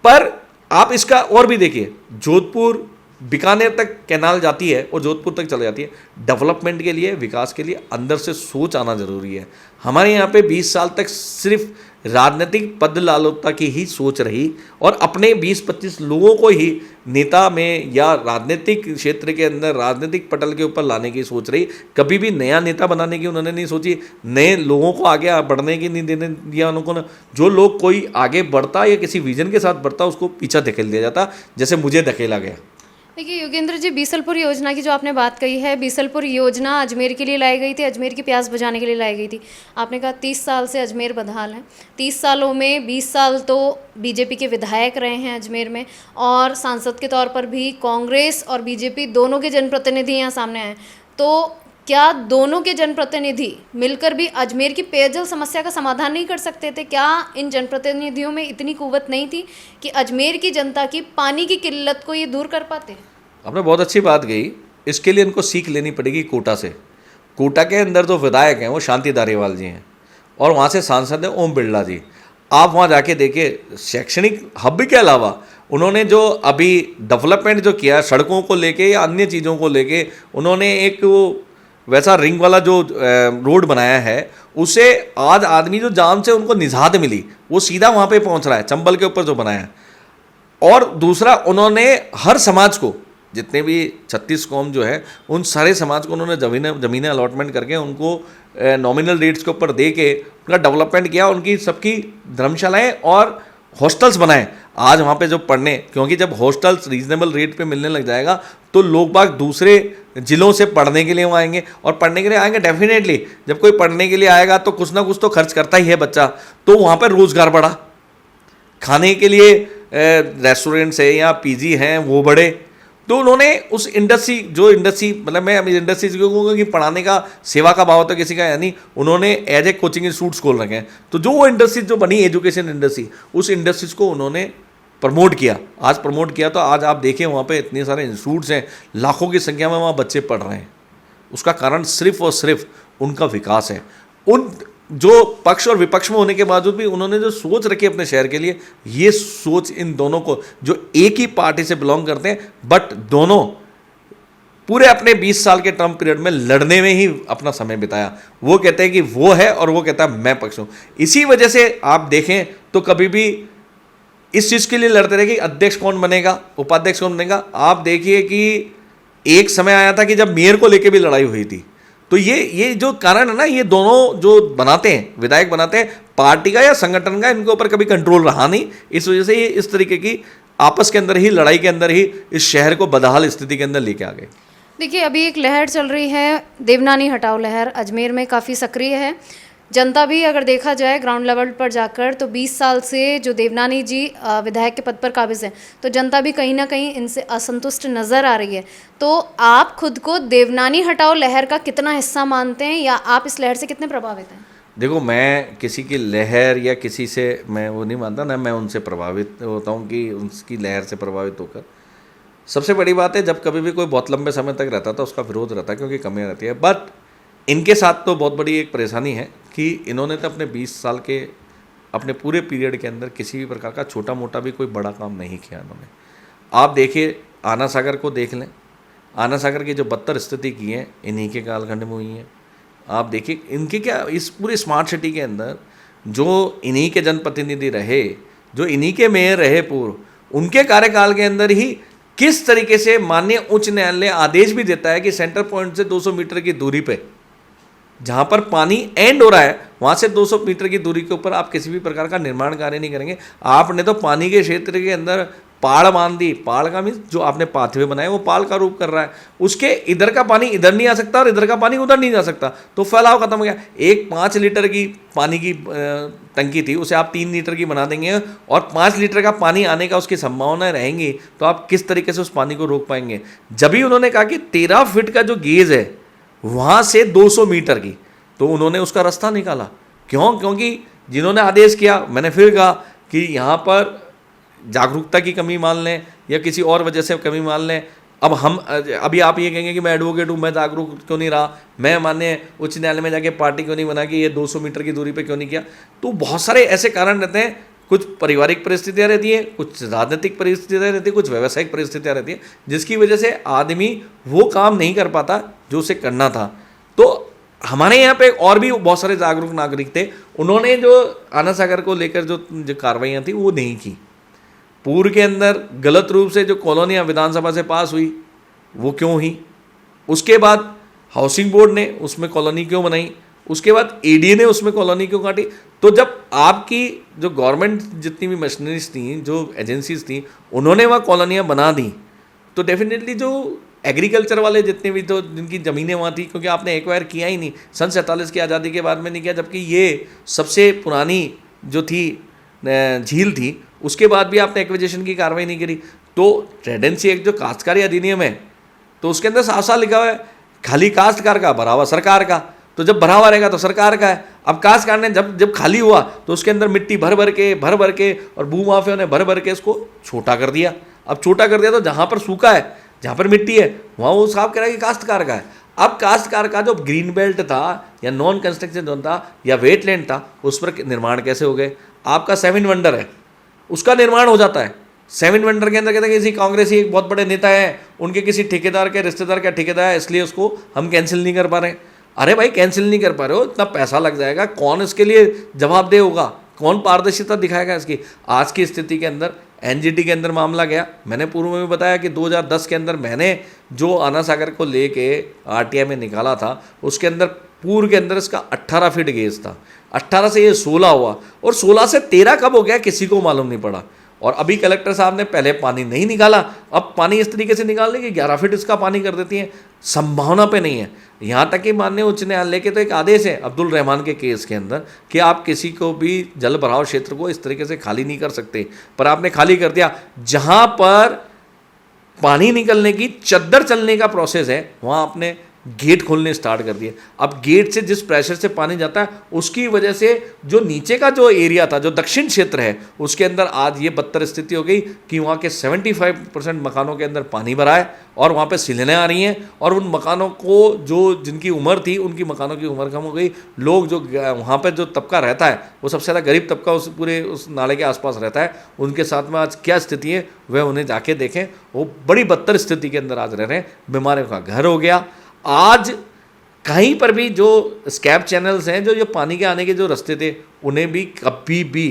पर आप इसका और भी देखिए, जोधपुर बीकानेर तक कैनाल जाती है और जोधपुर तक चली जाती है। डेवलपमेंट के लिए, विकास के लिए अंदर से सोच आना जरूरी है। हमारे यहाँ पे 20 साल तक सिर्फ राजनीतिक पद लालसा की ही सोच रही और अपने 20-25 लोगों को ही नेता में या राजनीतिक क्षेत्र के अंदर राजनीतिक पटल के ऊपर लाने की सोच रही। कभी भी नया नेता बनाने की उन्होंने नहीं सोची, नए लोगों को आगे बढ़ने की नहीं देने दिया उन्होंने। जो लोग कोई आगे बढ़ता या किसी विजन के साथ बढ़ता उसको पीछा धकेल दिया जाता, जैसे मुझे धकेला गया। देखिए योगेंद्र जी, बीसलपुर योजना की जो आपने बात कही है, बीसलपुर योजना अजमेर के लिए लाई गई थी, अजमेर की प्यास बुझाने के लिए लाई गई थी। आपने कहा 30 साल से अजमेर बदहाल है। 30 सालों में 20 साल तो बीजेपी के विधायक रहे हैं अजमेर में, और सांसद के तौर पर भी कांग्रेस और बीजेपी दोनों के जनप्रतिनिधि यहाँ सामने आए। तो क्या दोनों के जनप्रतिनिधि मिलकर भी अजमेर की पेयजल समस्या का समाधान नहीं कर सकते थे? क्या इन जनप्रतिनिधियों में इतनी कुव्वत नहीं थी कि अजमेर की जनता की पानी की किल्लत को ये दूर कर पाते? आपने बहुत अच्छी बात कही। इसके लिए इनको सीख लेनी पड़ेगी कोटा से। कोटा के अंदर जो विधायक हैं वो शांति धारीवाल जी हैं और वहाँ से सांसद हैं ओम बिरला जी। आप वहाँ जाके देखिए, शैक्षणिक हब के अलावा उन्होंने जो अभी डेवलपमेंट जो किया सड़कों को लेके या अन्य चीज़ों को लेके, उन्होंने एक वो वैसा रिंग वाला जो रोड बनाया है, उसे आज आदमी जो जाम से उनको निजात मिली वो सीधा वहाँ पे पहुँच रहा है, चंबल के ऊपर जो बनाया। और दूसरा, उन्होंने हर समाज को, जितने भी 36 कौम जो है, उन सारे समाज को उन्होंने ज़मीनें अलॉटमेंट करके उनको नॉमिनल रेट्स के ऊपर दे के उनका डेवलपमेंट किया। उनकी सबकी धर्मशालाएँ और हॉस्टल्स बनाए आज वहाँ पे जो पढ़ने, क्योंकि जब हॉस्टल्स रीजनेबल रेट पे मिलने लग जाएगा तो लोग बाग दूसरे ज़िलों से पढ़ने के लिए वहाँ आएंगे, और पढ़ने के लिए आएंगे डेफिनेटली। जब कोई पढ़ने के लिए आएगा तो कुछ ना कुछ तो खर्च करता ही है बच्चा, तो वहाँ पर रोज़गार बढ़ा, खाने के लिए रेस्टोरेंट्स है या पीजी हैं वो बढ़े। तो उन्होंने उस इंडस्ट्री मतलब मैं अभी इंडस्ट्रीज को कहूँगा कि पढ़ाने का सेवा का भाव तो किसी का है नहीं, उन्होंने एज ए कोचिंग इंस्टीट्यूट्स खोल रखे हैं। तो जो वो इंडस्ट्रीज जो बनी एजुकेशन इंडस्ट्री, उस इंडस्ट्रीज को उन्होंने प्रमोट किया। आज प्रमोट किया तो आज आप देखिए वहाँ पे इतने सारे इंस्टीट्यूट्स हैं, लाखों की संख्या में वहाँ बच्चे पढ़ रहे हैं। उसका कारण सिर्फ और सिर्फ उनका विकास है। उन जो पक्ष और विपक्ष में होने के बावजूद भी उन्होंने जो सोच रखी अपने शहर के लिए, ये सोच इन दोनों को, जो एक ही पार्टी से बिलोंग करते हैं बट दोनों पूरे अपने 20 साल के टर्म पीरियड में लड़ने में ही अपना समय बिताया। वो कहते हैं कि वो है और वो कहता है मैं पक्ष हूँ। इसी वजह से आप देखें तो कभी भी इस चीज़ के लिए लड़ते रहे कि अध्यक्ष कौन बनेगा, उपाध्यक्ष कौन बनेगा। आप देखिए कि एक समय आया था कि जब मेयर को लेकर भी लड़ाई हुई थी। तो ये जो कारण है ना, ये दोनों जो बनाते हैं, विधायक बनाते हैं, पार्टी का या संगठन का इनके ऊपर कभी कंट्रोल रहा नहीं। इस वजह से ये इस तरीके की आपस के अंदर ही लड़ाई के अंदर ही इस शहर को बदहाल स्थिति के अंदर लेके आ गए। देखिए अभी एक लहर चल रही है, देवनानी हटाओ लहर, अजमेर में काफ़ी सक्रिय है। जनता भी अगर देखा जाए ग्राउंड लेवल पर जाकर तो 20 साल से जो देवनानी जी विधायक के पद पर काबिज हैं, तो जनता भी कहीं ना कहीं इनसे असंतुष्ट नज़र आ रही है। तो आप खुद को देवनानी हटाओ लहर का कितना हिस्सा मानते हैं, या आप इस लहर से कितने प्रभावित हैं? देखो, मैं किसी की लहर या किसी से मैं वो नहीं मानता ना, मैं उनसे प्रभावित होता हूँ कि उसकी लहर से प्रभावित होकर। सबसे बड़ी बात है, जब कभी भी कोई बहुत लंबे समय तक रहता था उसका विरोध रहता है क्योंकि कमियाँ रहती है। बट इनके साथ तो बहुत बड़ी एक परेशानी है कि इन्होंने तो अपने 20 साल के अपने पूरे पीरियड के अंदर किसी भी प्रकार का छोटा मोटा भी कोई बड़ा काम नहीं किया इन्होंने। आप देखिए आना सागर को देख लें, आना सागर की जो बदतर स्थिति की है इन्हीं के कालखंड में हुई है। आप देखिए इनके क्या इस पूरे स्मार्ट सिटी के अंदर जो इन्हीं के जनप्रतिनिधि रहे, जो इन्हीं के मेयर रहे पूर्व, उनके कार्यकाल के अंदर ही किस तरीके से माननीय उच्च न्यायालय आदेश भी देता है कि सेंटर पॉइंट से 200 मीटर की दूरी पे जहाँ पर पानी एंड हो रहा है वहाँ से 200 मीटर की दूरी के ऊपर आप किसी भी प्रकार का निर्माण कार्य नहीं करेंगे। आपने तो पानी के क्षेत्र के अंदर पाड़ बांध दी। पाड़ का मीन्स जो आपने पाथवे बनाया वो पाल का रूप कर रहा है। उसके इधर का पानी इधर नहीं आ सकता और इधर का पानी उधर नहीं जा सकता, तो फैलाव खत्म हो गया। एक 5 लीटर की पानी की टंकी थी, उसे आप 3 लीटर की बना देंगे और 5 लीटर का पानी आने का उसकी संभावनाएं रहेंगी, तो आप किस तरीके से उस पानी को रोक पाएंगे। जब भी उन्होंने कहा कि 13 फीट का जो गेज है वहाँ से 200 मीटर की, तो उन्होंने उसका रास्ता निकाला। क्यों? क्योंकि जिन्होंने आदेश किया, मैंने फिर कहा कि यहाँ पर जागरूकता की कमी मान लें या किसी और वजह से कमी मान लें, अब हम अभी आप ये कहेंगे कि मैं एडवोकेट हूँ, मैं जागरूक क्यों नहीं रहा, मैं माननीय उच्च न्यायालय में जाके पार्टी क्यों नहीं बना कि ये 200 मीटर की दूरी पे क्यों नहीं किया। तो बहुत सारे ऐसे कारण रहते हैं, कुछ पारिवारिक परिस्थितियाँ रहती हैं, कुछ राजनीतिक परिस्थितियाँ रहती हैं, कुछ व्यावसायिक परिस्थितियाँ रहती हैं, जिसकी वजह से आदमी वो काम नहीं कर पाता जो उसे करना था। तो हमारे यहाँ पे और भी बहुत सारे जागरूक नागरिक थे, उन्होंने जो आना सागर को लेकर जो कार्रवाइयाँ थी वो नहीं की। पूर्व के अंदर गलत रूप से जो कॉलोनियाँ विधानसभा से पास हुई वो क्यों हुई, उसके बाद हाउसिंग बोर्ड ने उसमें कॉलोनी क्यों बनाई, उसके बाद एडीए ने उसमें कॉलोनी क्यों काटी। तो जब आपकी जो गवर्नमेंट जितनी भी मशीनरीज थी, जो एजेंसीज थी, उन्होंने वहाँ कॉलोनियाँ बना दी, तो डेफिनेटली जो एग्रीकल्चर वाले जितने भी तो जिनकी ज़मीनें वहाँ थी, क्योंकि आपने एक्वायर किया ही नहीं, सन 47 की आज़ादी के बाद में नहीं किया, जबकि ये सबसे पुरानी जो थी झील थी, उसके बाद भी आपने एक्विजिशन की कार्रवाई नहीं करी। तो ट्रेडेंसी एक्ट जो काश्तकारी अधिनियम है, तो उसके अंदर साफ साफ लिखा हुआ है खाली काश्तकार का, भरा हुआ सरकार का। तो जब भरा हुआ रहेगा तो सरकार का है। अब काश्तकार ने जब खाली हुआ तो उसके अंदर मिट्टी भर भर के और भूमाफियों ने भर भर के इसको छोटा कर दिया। अब छोटा कर दिया तो जहाँ पर सूखा है, जहाँ पर मिट्टी है, वहाँ वो साफ कह रहा है कि काश्तकार का है। अब काश्तकार का जो ग्रीन बेल्ट था या नॉन कंस्ट्रक्शन जोन था या वेटलैंड था, उस पर निर्माण कैसे हो गए। आपका 7 वंडर है, उसका निर्माण हो जाता है। 7 वंडर के अंदर कहते हैं किसी कांग्रेसी एक बहुत बड़े नेता है, उनके किसी ठेकेदार के रिश्तेदार का ठेकेदार है, इसलिए उसको हम कैंसिल नहीं कर पा रहे। अरे भाई कैंसिल नहीं कर पा रहे हो, इतना पैसा लग जाएगा, कौन इसके लिए जवाबदेह होगा, कौन पारदर्शिता दिखाएगा इसकी। आज की स्थिति के अंदर एनजीटी के अंदर मामला गया, मैंने पूर्व में भी बताया कि 2010 के अंदर मैंने जो आना सागर को लेके आरटीआई में निकाला था, उसके अंदर पूर्व के अंदर इसका 18 फीट गेज था, 18 से ये 16 हुआ, और 16 से 13 कब हो गया किसी को मालूम नहीं पड़ा। और अभी कलेक्टर साहब ने पहले पानी नहीं निकाला, अब पानी इस तरीके से निकालने की 11 फीट इसका पानी कर देती है, संभावना पे नहीं है। यहाँ तक कि माननीय उच्च न्यायालय के तो एक आदेश है अब्दुल रहमान के केस के अंदर कि आप किसी को भी जल भराव क्षेत्र को इस तरीके से खाली नहीं कर सकते, पर आपने खाली कर दिया। जहाँ पर पानी निकलने की चद्दर चलने का प्रोसेस है, वहाँ आपने गेट खोलने स्टार्ट कर दिए। अब गेट से जिस प्रेशर से पानी जाता है, उसकी वजह से जो नीचे का जो एरिया था, जो दक्षिण क्षेत्र है, उसके अंदर आज ये बदतर स्थिति हो गई कि वहाँ के 75% मकानों के अंदर पानी भरा है और वहाँ पे सिलने आ रही हैं, और उन मकानों को जो जिनकी उम्र थी, उनकी मकानों की उम्र कम हो गई। लोग जो वहाँ पर जो तबका रहता है, वो सबसे ज़्यादा गरीब तबका उस पूरे उस नाले के आसपास रहता है, उनके साथ में आज क्या स्थिति है वह उन्हें जाके देखें। वो बड़ी बदतर स्थिति के अंदर आज रह रहे हैं, बीमारियों का घर हो गया। आज कहीं पर भी जो स्कैप चैनल्स हैं, जो पानी के आने के जो रास्ते थे, उन्हें भी कभी भी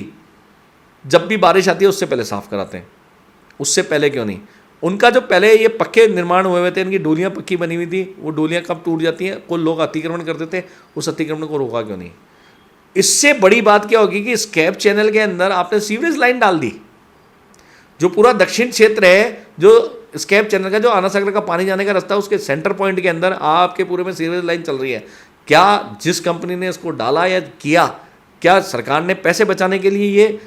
जब भी बारिश आती है उससे पहले साफ कराते हैं। उससे पहले क्यों नहीं? उनका जो पहले ये पक्के निर्माण हुए हुए थे, इनकी डोलियाँ पक्की बनी हुई थी, वो डोलियाँ कब टूट जाती हैं, कोई लोग अतिक्रमण करते थे, उस अतिक्रमण को रोका क्यों नहीं? इससे बड़ी बात क्या होगी कि स्कैप चैनल के अंदर आपने सीवरेज लाइन डाल दी। जो पूरा दक्षिण क्षेत्र है, जो स्कैप चैनल का जो आना सागर का पानी जाने का रास्ता है, उसके सेंटर पॉइंट के अंदर आपके पूरे में सीवरेज लाइन चल रही है। क्या जिस कंपनी ने इसको डाला या किया, क्या सरकार ने पैसे बचाने के लिए ये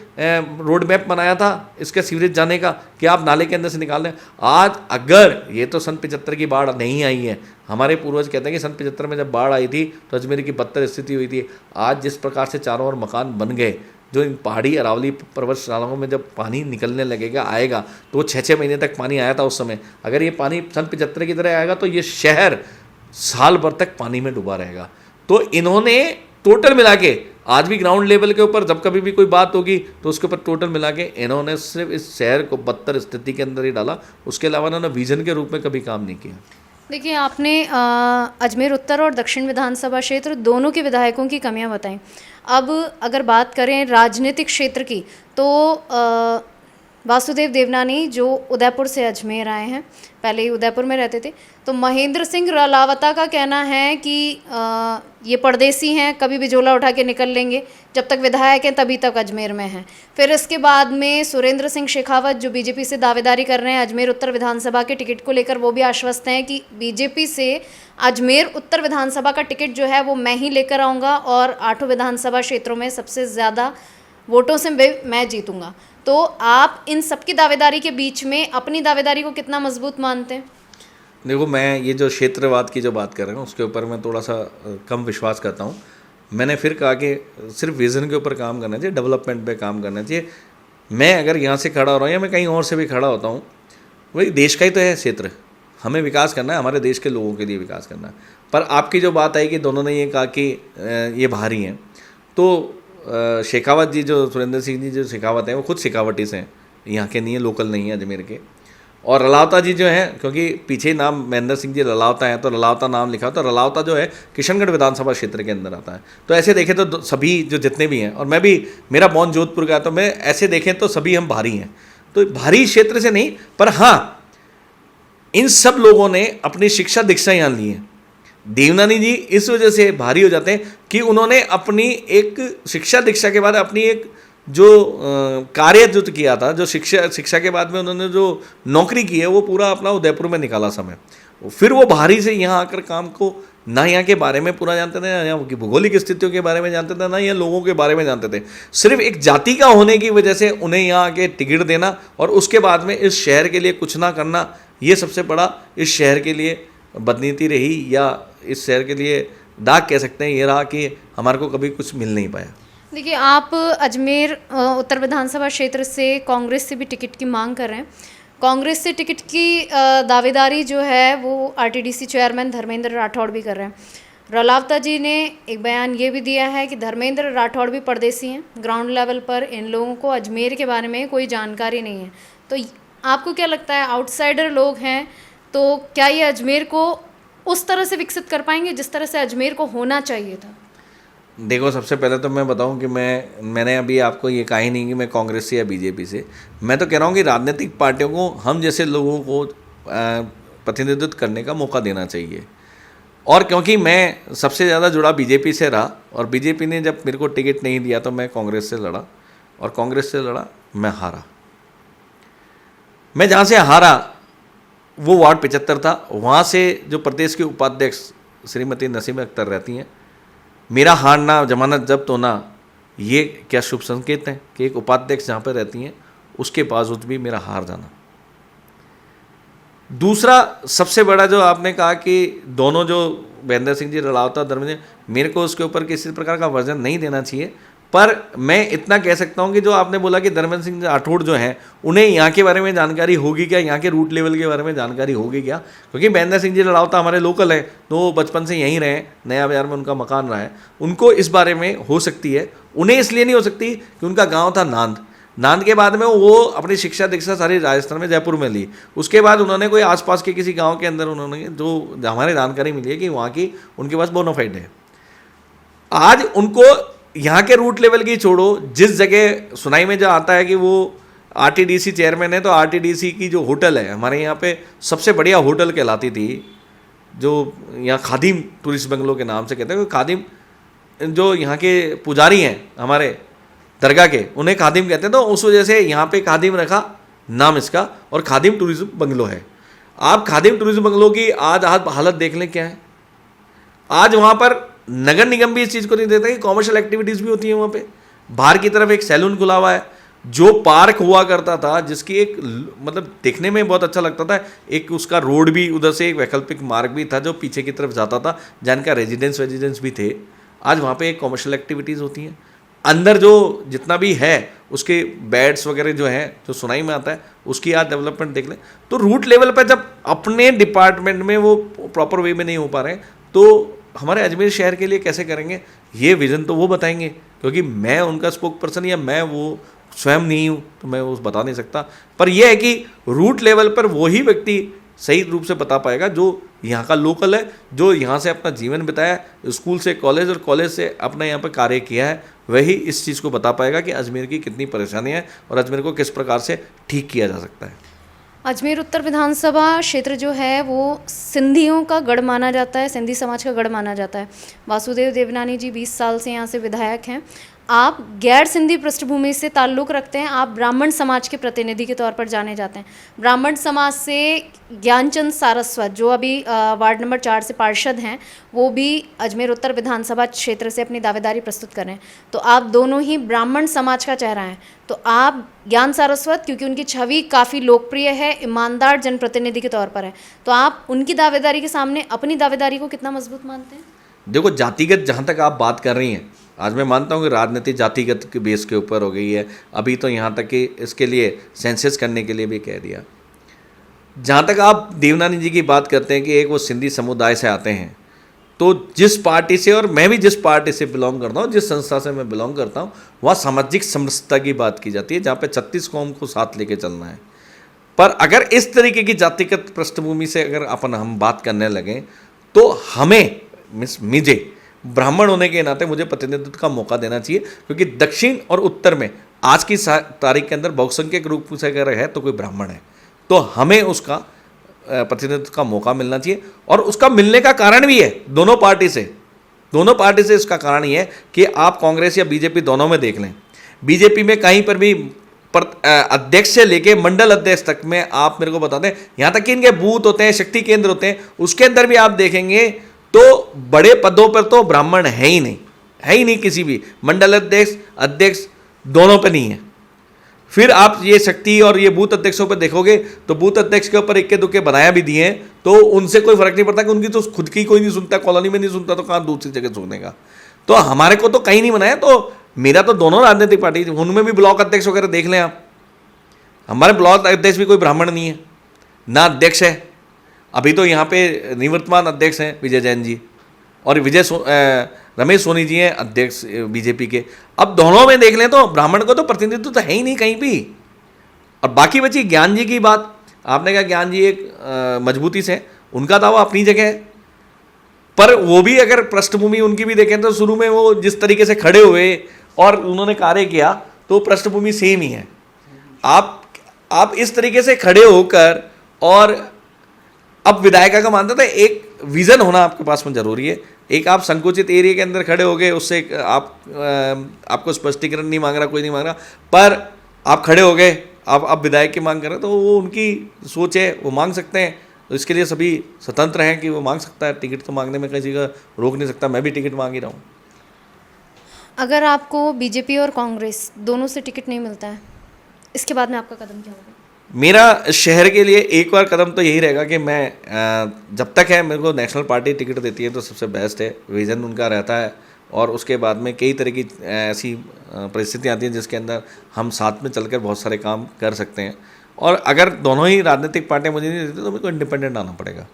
रोड मैप बनाया था इसके सीवरेज जाने का कि आप नाले के अंदर से निकाल दें? आज अगर ये तो सन 75 की बाढ़ नहीं आई है, हमारे पूर्वज कहते हैं कि सन 75 में जब बाढ़ आई थी तो अजमेर की बदतर स्थिति हुई थी। आज जिस प्रकार से चारों ओर मकान बन गए, जो इन पहाड़ी अरावली पर्वतशालाओं में जब पानी निकलने लगेगा, आएगा, तो 6-6 महीने तक पानी आया था उस समय, अगर ये पानी सन 75 की तरह आएगा तो ये शहर साल भर तक पानी में डूबा रहेगा। तो इन्होंने टोटल मिला के आज भी ग्राउंड लेवल के ऊपर जब कभी भी कोई बात होगी तो उसके ऊपर टोटल मिला के इन्होंने सिर्फ इस शहर को बदतर स्थिति के अंदर ही डाला, उसके अलावा इन्होंने विजन के रूप में कभी काम नहीं किया। देखिए, आपने अजमेर उत्तर और दक्षिण विधानसभा क्षेत्र दोनों के विधायकों की कमियां बताई। अब अगर बात करें राजनीतिक क्षेत्र की, तो वासुदेव देवनानी जो उदयपुर से अजमेर आए हैं, पहले ही उदयपुर में रहते थे, तो महेंद्र सिंह रलावता का कहना है कि ये परदेसी हैं, कभी भी झोला उठा के निकल लेंगे, जब तक विधायक हैं तभी तक अजमेर में हैं। फिर इसके बाद में सुरेंद्र सिंह शेखावत जो बीजेपी से दावेदारी कर रहे हैं अजमेर उत्तर विधानसभा के टिकट को लेकर, वो भी आश्वस्त हैं कि बीजेपी से अजमेर उत्तर विधानसभा का टिकट जो है वो मैं ही लेकर आऊँगा और 8 विधानसभा क्षेत्रों में सबसे ज़्यादा वोटों से मैं जीतूँगा। तो आप इन सबकी दावेदारी के बीच में अपनी दावेदारी को कितना मजबूत मानते हैं? देखो, मैं ये जो क्षेत्रवाद की जो बात कर रहा हूँ उसके ऊपर मैं थोड़ा सा कम विश्वास करता हूँ। मैंने फिर कहा कि सिर्फ विज़न के ऊपर काम करना चाहिए, डेवलपमेंट पे काम करना चाहिए। मैं अगर यहाँ से खड़ा हो रहा हूँ या मैं कहीं और से भी खड़ा होता हूँ, वही देश का ही तो है क्षेत्र, हमें विकास करना है, हमारे देश के लोगों के लिए विकास करना है। पर आपकी जो बात आई कि दोनों ने ये कहा कि ये बाहरी हैं, तो शेखावत जी, जो सुरेंद्र सिंह जी जो शेखावत हैं, वो खुद शेखावटी से हैं, यहाँ के नहीं है, लोकल नहीं है अजमेर के। और रलावता जी जो हैं, क्योंकि पीछे नाम महेंद्र सिंह जी रलावता हैं, तो रलावता नाम लिखा, तो रलावता जो है किशनगढ़ विधानसभा क्षेत्र के अंदर आता है। तो ऐसे देखें तो सभी जो जितने भी हैं, और मैं भी, मेरा बॉन जोधपुर का, तो मैं ऐसे देखें तो सभी हम भारी हैं। तो भारी क्षेत्र से नहीं, पर हाँ इन सब लोगों ने अपनी शिक्षा दीक्षा यहाँ ली है। देवनानी जी इस वजह से भारी हो जाते हैं कि उन्होंने अपनी एक शिक्षा दीक्षा के बाद अपनी एक जो कार्य जो किया था, जो शिक्षा के बाद में उन्होंने जो नौकरी की है, वो पूरा अपना उदयपुर में निकाला समय। फिर वो बाहरी से यहाँ आकर काम को, ना यहाँ के बारे में पूरा जानते थे, ना यहाँ की भौगोलिक स्थितियों के बारे में जानते थे, ना यहाँ लोगों के बारे में जानते थे। सिर्फ एक जाति का होने की वजह से उन्हें यहाँ आके टिकट देना और उसके बाद में इस शहर के लिए कुछ ना करना, ये सबसे बड़ा इस शहर के लिए बदनीति रही, या इस शहर के लिए दाग कह सकते हैं, ये रहा कि हमारे को कभी कुछ मिल नहीं पाया। देखिए, आप अजमेर उत्तर विधानसभा क्षेत्र से कांग्रेस से भी टिकट की मांग कर रहे हैं। कांग्रेस से टिकट की दावेदारी जो है वो आरटीडीसी चेयरमैन धर्मेंद्र राठौड़ भी कर रहे हैं। रलावता जी ने एक बयान ये भी दिया है कि धर्मेंद्र राठौड़ भी परदेसी हैं, ग्राउंड लेवल पर इन लोगों को अजमेर के बारे में कोई जानकारी नहीं है। तो आपको क्या लगता है, आउटसाइडर लोग हैं, तो क्या ये अजमेर को उस तरह से विकसित कर पाएंगे जिस तरह से अजमेर को होना चाहिए था? देखो, सबसे पहले तो मैं बताऊं कि मैंने अभी आपको ये कहा ही नहीं कि मैं कांग्रेस से या बीजेपी से। मैं तो कह रहा हूं कि राजनीतिक पार्टियों को हम जैसे लोगों को प्रतिनिधित्व करने का मौका देना चाहिए। और क्योंकि मैं सबसे ज़्यादा जुड़ा बीजेपी से रहा, और बीजेपी ने जब मेरे को टिकट नहीं दिया तो मैं कांग्रेस से लड़ा, और कांग्रेस से लड़ा, मैं हारा। मैं जहाँ से हारा वो वार्ड 75 था। वहाँ से जो प्रदेश के उपाध्यक्ष श्रीमती नसीम अख्तर रहती हैं, मेरा हारना, जमानत जब्त होना, ये क्या शुभ संकेत है कि एक उपाध्यक्ष जहाँ पर रहती हैं उसके बावजूद भी मेरा हार जाना। दूसरा सबसे बड़ा जो आपने कहा कि दोनों जो महेंद्र सिंह जी रलावता, धर्मेंद्र, मेरे को उसके ऊपर किसी प्रकार का वर्जन नहीं देना चाहिए। पर मैं इतना कह सकता हूं कि जो आपने बोला कि धर्मेंद्र सिंह राठौड़ जो हैं, उन्हें यहाँ के बारे में जानकारी होगी क्या, यहाँ के रूट लेवल के बारे में जानकारी होगी क्या? क्योंकि महेंद्र सिंह जी रलावता हमारे लोकल हैं, तो वो बचपन से यहीं रहे, नया बाजार में उनका मकान रहा है, उनको इस बारे में हो सकती है। उन्हें इसलिए नहीं हो सकती कि उनका गाँव था नांद के बाद में वो अपनी शिक्षा दीक्षा सारी राजस्थान में, जयपुर में ली। उसके बाद उन्होंने कोई आसपास के किसी गांव के अंदर, उन्होंने जो हमारे जानकारी मिली है कि वहाँ की उनके पास बोनाफाइड है। आज उनको यहाँ के रूट लेवल की छोड़ो, जिस जगह सुनाई में जो आता है कि वो आरटीडीसी चेयरमैन है, तो आरटीडीसी की जो होटल है हमारे यहाँ पे सबसे बढ़िया होटल कहलाती थी, जो यहाँ खादिम टूरिस्ट बंगलो के नाम से कहते हैं। खादिम जो यहाँ के पुजारी हैं हमारे दरगाह के, उन्हें खादिम कहते हैं, तो उस वजह से यहाँ पे खादिम रखा नाम इसका, और खादिम टूरिज्म बंगलो है। आप खादिम टूरिज्म बंगलो की आज हालत देख लें क्या है। आज वहाँ पर नगर निगम भी इस चीज़ को नहीं देता कि कॉमर्शियल एक्टिविटीज़ भी होती हैं वहाँ पे। बाहर की तरफ एक सैलून खुला हुआ है, जो पार्क हुआ करता था, जिसकी एक मतलब देखने में बहुत अच्छा लगता था, एक उसका रोड भी उधर से एक वैकल्पिक मार्ग भी था जो पीछे की तरफ जाता था, जिनका रेजिडेंस भी थे। आज वहाँ पे एक कॉमर्शियल एक्टिविटीज़ होती हैं। अंदर जो जितना भी है उसके बेड्स वगैरह जो हैं, जो सुनाई में आता है, उसकी आज डेवलपमेंट देख लें। तो रूट लेवल पर जब अपने डिपार्टमेंट में वो प्रॉपर वे में नहीं हो पा रहे हैं, तो हमारे अजमेर शहर के लिए कैसे करेंगे, ये विज़न तो वो बताएंगे, क्योंकि मैं उनका स्पोक पर्सन या मैं वो स्वयं नहीं हूँ, तो मैं वो बता नहीं सकता। पर यह है कि रूट लेवल पर वही व्यक्ति सही रूप से बता पाएगा जो यहाँ का लोकल है, जो यहाँ से अपना जीवन बिताया, स्कूल से कॉलेज और कॉलेज से अपना यहाँ पर कार्य किया है, वही इस चीज़ को बता पाएगा कि अजमेर की कितनी परेशानियाँ हैं और अजमेर को किस प्रकार से ठीक किया जा सकता है। अजमेर उत्तर विधानसभा क्षेत्र जो है वो सिंधियों का गढ़ माना जाता है, सिंधी समाज का गढ़ माना जाता है। वासुदेव देवनानी जी 20 साल से यहाँ से विधायक हैं। आप गैर सिंधी पृष्ठभूमि से ताल्लुक़ रखते हैं, आप ब्राह्मण समाज के प्रतिनिधि के तौर पर जाने जाते हैं। ब्राह्मण समाज से ज्ञानचंद सारस्वत, जो अभी वार्ड नंबर 4 से पार्षद हैं, वो भी अजमेर उत्तर विधानसभा क्षेत्र से अपनी दावेदारी प्रस्तुत कर रहे हैं। तो आप दोनों ही ब्राह्मण समाज का चेहरा हैं। तो आप ज्ञान सारस्वत, क्योंकि उनकी छवि काफ़ी लोकप्रिय है, ईमानदार जनप्रतिनिधि के तौर पर है, तो आप उनकी दावेदारी के सामने अपनी दावेदारी को कितना मजबूत मानते हैं? देखो, जातिगत जहाँ तक आप बात कर रही हैं, आज मैं मानता हूँ कि राजनीति जातिगत के बेस के ऊपर हो गई है। अभी तो यहाँ तक कि इसके लिए सेंसस करने के लिए भी कह दिया। जहाँ तक आप देवनानी जी की बात करते हैं कि एक वो सिंधी समुदाय से आते हैं, तो जिस पार्टी से, और मैं भी जिस पार्टी से बिलोंग करता हूँ, जिस संस्था से मैं बिलोंग करता हूँ, वहाँ सामाजिक समरसता की बात की जाती है, जहाँ पे 36 कौम को साथ लेके चलना है। पर अगर इस तरीके की जातिगत पृष्ठभूमि से अगर हम बात करने लगें, तो हमें मुझे ब्राह्मण होने के नाते मुझे प्रतिनिधित्व का मौका देना चाहिए, क्योंकि दक्षिण और उत्तर में आज की तारीख के अंदर बहुसंख्यक रूप से अगर है तो कोई ब्राह्मण है, तो हमें उसका प्रतिनिधित्व का मौका मिलना चाहिए। और उसका मिलने का कारण भी है दोनों पार्टी से इसका कारण ये है कि आप कांग्रेस या बीजेपी दोनों में देख लें, बीजेपी में कहीं पर भी अध्यक्ष से लेके मंडल अध्यक्ष तक में आप मेरे को बता दें, यहाँ तक कि इनके बूथ होते हैं, शक्ति केंद्र होते हैं, उसके अंदर भी आप देखेंगे तो बड़े पदों पर तो ब्राह्मण है ही नहीं, किसी भी मंडल अध्यक्ष दोनों पे नहीं है। फिर आप ये शक्ति और ये बूथ अध्यक्षों पर देखोगे तो बूथ अध्यक्ष के ऊपर इक्के दुक्के बनाया भी दिए हैं, तो उनसे कोई फर्क नहीं पड़ता कि उनकी तो खुद की कोई नहीं सुनता, कॉलोनी में नहीं सुनता, तो कहाँ दूसरी जगह सुनेगा। तो हमारे को तो कहीं नहीं बनाया। तो मेरा तो दोनों राजनीतिक पार्टी, उनमें भी ब्लॉक अध्यक्ष वगैरह देख लें आप, हमारे ब्लॉक अध्यक्ष भी कोई ब्राह्मण नहीं है, ना अध्यक्ष है। अभी तो यहाँ पे निवर्तमान अध्यक्ष हैं विजय जैन जी, और रमेश सोनी जी हैं अध्यक्ष बीजेपी के। अब दोनों में देख लें तो ब्राह्मण को तो प्रतिनिधित्व तो है ही नहीं कहीं भी। और बाकी बची ज्ञान जी की बात, आपने कहा ज्ञान जी एक मजबूती से, उनका दावा अपनी जगह है, पर वो भी अगर पृष्ठभूमि उनकी भी देखें तो शुरू में वो जिस तरीके से खड़े हुए और उन्होंने कार्य किया, तो पृष्ठभूमि सेम ही है। आप इस तरीके से खड़े होकर, और अब विधायिका का मानता था एक विजन होना आपके पास में जरूरी है। एक आप संकुचित एरिया के अंदर खड़े हो गए, उससे आपको स्पष्टीकरण नहीं मांग रहा, कोई नहीं मांग रहा, पर आप खड़े हो गए, आप विधायक की मांग कर रहे हैं, तो वो उनकी सोच है, वो मांग सकते हैं। तो इसके लिए सभी स्वतंत्र हैं कि वो मांग सकता है, टिकट तो मांगने में किसी का रोक नहीं सकता। मैं भी टिकट मांग ही रहा हूँ। अगर आपको बीजेपी और कांग्रेस दोनों से टिकट नहीं मिलता है, इसके बाद में आपका कदम क्या होगा? मेरा शहर के लिए एक बार कदम तो यही रहेगा कि मैं जब तक है मेरे को नेशनल पार्टी टिकट देती है तो सबसे बेस्ट है, विज़न उनका रहता है, और उसके बाद में कई तरह की ऐसी परिस्थितियाँ आती हैं जिसके अंदर हम साथ में चलकर बहुत सारे काम कर सकते हैं। और अगर दोनों ही राजनीतिक पार्टियाँ मुझे नहीं देती तो मेरे को इंडिपेंडेंट आना पड़ेगा।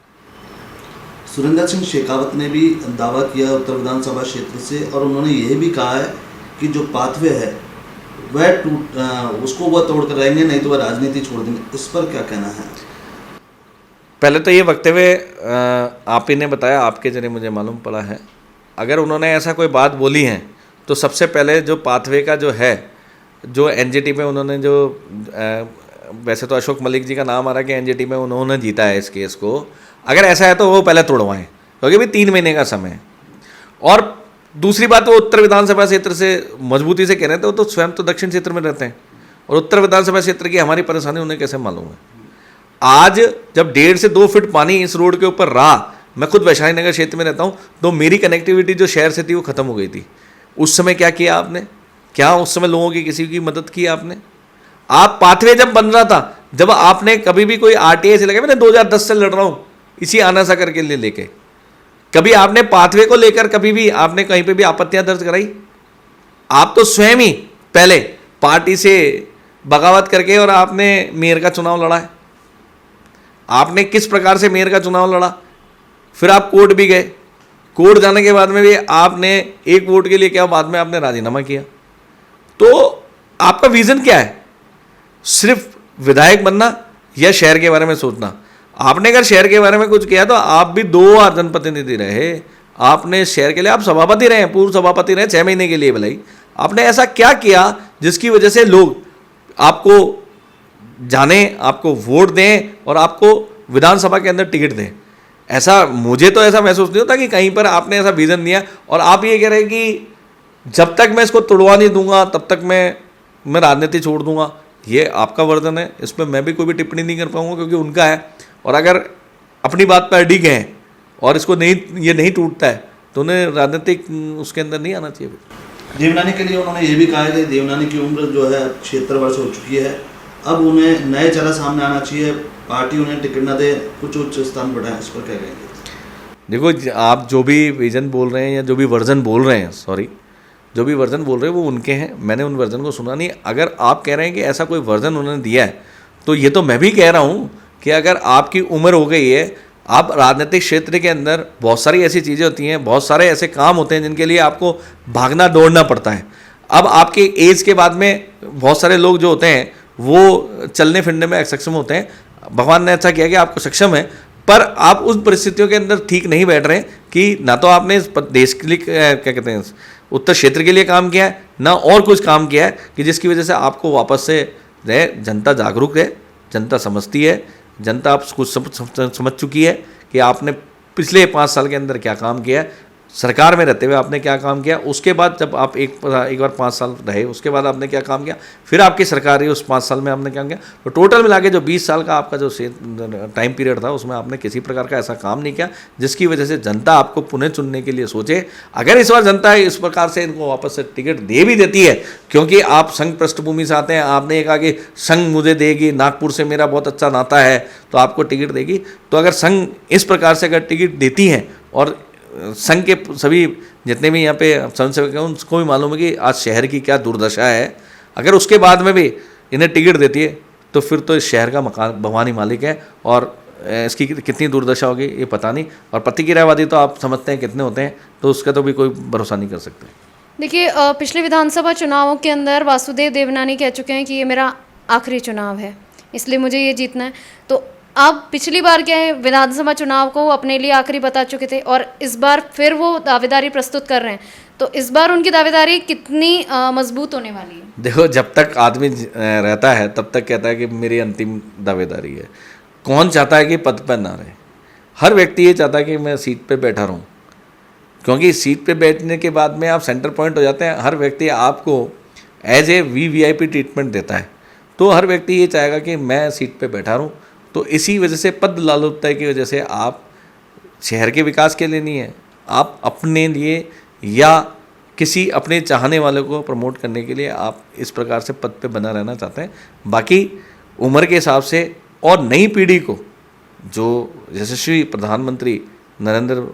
सुरेंद्र सिंह शेखावत ने भी दावा किया उत्तर विधानसभा क्षेत्र से, और उन्होंने ये भी कहा है कि जो पाथवे है वह उसको वह तोड़ कर रहेंगे, नहीं तो वह राजनीति छोड़ देंगे। इस पर क्या कहना है? पहले तो ये वक्तव्य आप ही ने बताया, आपके जरिए मुझे मालूम पड़ा है। अगर उन्होंने ऐसा कोई बात बोली है तो सबसे पहले जो पाथवे का जो है, जो एनजीटी में उन्होंने जो वैसे तो अशोक मलिक जी का नाम आ रहा है कि एनजीटी में उन्होंने जीता है इस केस को, अगर ऐसा है तो वो पहले तोड़वाएं, क्योंकि भी 3 महीने का समय है। और दूसरी बात, वो उत्तर विधानसभा क्षेत्र से मजबूती से कह रहे थे, वो तो स्वयं तो दक्षिण क्षेत्र में रहते हैं, और उत्तर विधानसभा क्षेत्र की हमारी परेशानी उन्हें कैसे मालूम है? आज जब 1.5 से 2 फीट पानी इस रोड के ऊपर रहा, मैं खुद वैशाली नगर क्षेत्र में रहता हूँ, तो मेरी कनेक्टिविटी जो शहर से थी वो खत्म हो गई थी। उस समय क्या किया आपने? क्या उस समय लोगों की किसी की मदद की आपने? आप पाथवे जब बन रहा था, जब आपने कभी भी कोई आरटीआई से लगा, मैंने 2010 से लड़ रहा हूँ इसी आना सागर के लिए लेके, कभी आपने पाथवे को लेकर कभी भी आपने कहीं पे भी आपत्तियां दर्ज कराई? आप तो स्वयं ही पहले पार्टी से बगावत करके और आपने मेयर का चुनाव लड़ा है। आपने किस प्रकार से मेयर का चुनाव लड़ा? फिर आप कोर्ट भी गए, कोर्ट जाने के बाद में भी आपने एक वोट के लिए क्या, बाद में आपने राजीनामा किया। तो आपका विजन क्या है? सिर्फ विधायक बनना या शहर के बारे में सोचना? आपने अगर शहर के बारे में कुछ किया तो आप भी 2 बार जनप्रतिनिधि रहे, आपने शहर के लिए आप सभापति रहे, पूर्व सभापति रहे 6 महीने के लिए। भलाई आपने ऐसा क्या किया जिसकी वजह से लोग आपको जाने, आपको वोट दें और आपको विधानसभा के अंदर टिकट दें? ऐसा मुझे तो ऐसा महसूस नहीं होता कि कहीं पर आपने ऐसा विजन दिया और आप ये कह रहे हैं कि जब तक मैं इसको तोड़वा नहीं दूंगा तब तक मैं राजनीति छोड़ दूंगा। ये आपका वर्जन है, इसमें मैं भी कोई भी टिप्पणी नहीं कर पाऊंगा क्योंकि उनका है। और अगर अपनी बात पर अडिग हैं और इसको ये नहीं टूटता है तो उन्हें राजनीतिक उसके अंदर नहीं आना चाहिए। देवनानी के लिए उन्होंने ये भी कहा है कि देवनानी की उम्र जो है 76 वर्ष हो चुकी है, अब उन्हें नए चेहरा सामने आना चाहिए, पार्टी उन्हें टिकट न दे, कुछ उच्च स्थान बढ़ाए। इस पर क्या कहेंगे? देखो, आप जो भी विजन बोल रहे हैं या जो भी वर्जन बोल रहे हैं, जो भी वर्जन बोल रहे हैं वो उनके हैं, मैंने उन वर्जन को सुना नहीं। अगर आप कह रहे हैं कि ऐसा कोई वर्जन उन्होंने दिया है तो ये तो मैं भी कह रहा हूँ कि अगर आपकी उम्र हो गई है, आप राजनीतिक क्षेत्र के अंदर बहुत सारी ऐसी चीज़ें होती हैं, बहुत सारे ऐसे काम होते हैं जिनके लिए आपको भागना दौड़ना पड़ता है। अब आपके एज के बाद में बहुत सारे लोग जो होते हैं वो चलने फिरने में सक्षम होते हैं। भगवान ने अच्छा किया कि आपको सक्षम है, पर आप उस परिस्थितियों के अंदर ठीक नहीं बैठ रहे कि ना तो आपने इस देश के लिए क्या कहते हैं उत्तर क्षेत्र के लिए काम किया है, ना और कुछ काम किया है कि जिसकी वजह से आपको वापस से रहे। जनता जागरूक है, जनता समझती है, जनता आप कुछ समझ चुकी है कि आपने पिछले 5 साल के अंदर क्या काम किया है, सरकार में रहते हुए आपने क्या काम किया। उसके बाद जब आप एक बार 5 साल रहे, उसके बाद आपने क्या काम किया, फिर आपकी सरकार रही, उस 5 साल में आपने क्या किया। तो टोटल मिला के जो 20 साल का आपका जो टाइम पीरियड था, उसमें आपने किसी प्रकार का ऐसा काम नहीं किया जिसकी वजह से जनता आपको पुनः चुनने के लिए सोचे। अगर इस बार जनता इस प्रकार से इनको वापस से टिकट दे भी देती है, क्योंकि आप संघ पृष्ठभूमि से आते हैं, आपने कहा कि संघ मुझे देगी, नागपुर से मेरा बहुत अच्छा नाता है तो आपको टिकट देगी। तो अगर संघ इस प्रकार से अगर टिकट देती है और संघ के सभी जितने भी यहाँ पे स्वयंसेवक हैं उनको भी मालूम है कि आज शहर की क्या दुर्दशा है, अगर उसके बाद में भी इन्हें टिकट देती है तो फिर तो इस शहर का मकान भगवान ही मालिक है और इसकी कितनी दुर्दशा होगी ये पता नहीं। और प्रतिक्रियावादी तो आप समझते हैं कितने होते हैं, तो उसका तो भी कोई भरोसा नहीं कर सकते। देखिए पिछले विधानसभा चुनावों के अंदर वासुदेव देवनानी कह चुके हैं कि ये मेरा आखिरी चुनाव है, इसलिए मुझे ये जीतना है। तो आप पिछली बार क्या है विधानसभा चुनाव को अपने लिए आखिरी बता चुके थे और इस बार फिर वो दावेदारी प्रस्तुत कर रहे हैं, तो इस बार उनकी दावेदारी कितनी मजबूत होने वाली है? देखो, जब तक आदमी रहता है तब तक कहता है कि मेरी अंतिम दावेदारी है। कौन चाहता है कि पद पर ना रहे? हर व्यक्ति ये चाहता है कि मैं सीट पे बैठा रहूं, क्योंकि सीट पे बैठने के बाद में आप सेंटर पॉइंट हो जाते हैं। हर व्यक्ति आपको एज ए वीवीआईपी ट्रीटमेंट देता है, तो हर व्यक्ति ये चाहेगा कि मैं सीट पे बैठा रहूं। तो इसी वजह से पद लालुपता की वजह से आप शहर के विकास के लिए नहीं है, आप अपने लिए या किसी अपने चाहने वाले को प्रमोट करने के लिए आप इस प्रकार से पद पे बना रहना चाहते हैं। बाकी उम्र के हिसाब से और नई पीढ़ी को, जो यशस्वी प्रधानमंत्री नरेंद्र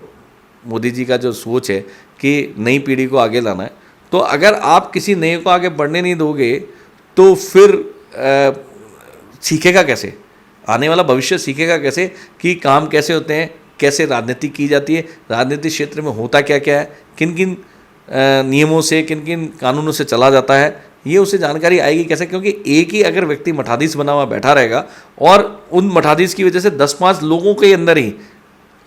मोदी जी का जो सोच है कि नई पीढ़ी को आगे लाना है, तो अगर आप किसी नए को आगे बढ़ने नहीं दोगे तो फिर सीखेगा कैसे? आने वाला भविष्य सीखेगा कैसे कि काम कैसे होते हैं, कैसे राजनीति की जाती है, राजनीतिक क्षेत्र में होता क्या क्या है, किन किन नियमों से, किन किन कानूनों से चला जाता है, ये उसे जानकारी आएगी कैसे? क्योंकि एक ही अगर व्यक्ति मठाधीश बना हुआ बैठा रहेगा और उन मठाधीश की वजह से 10-5 लोगों के अंदर ही,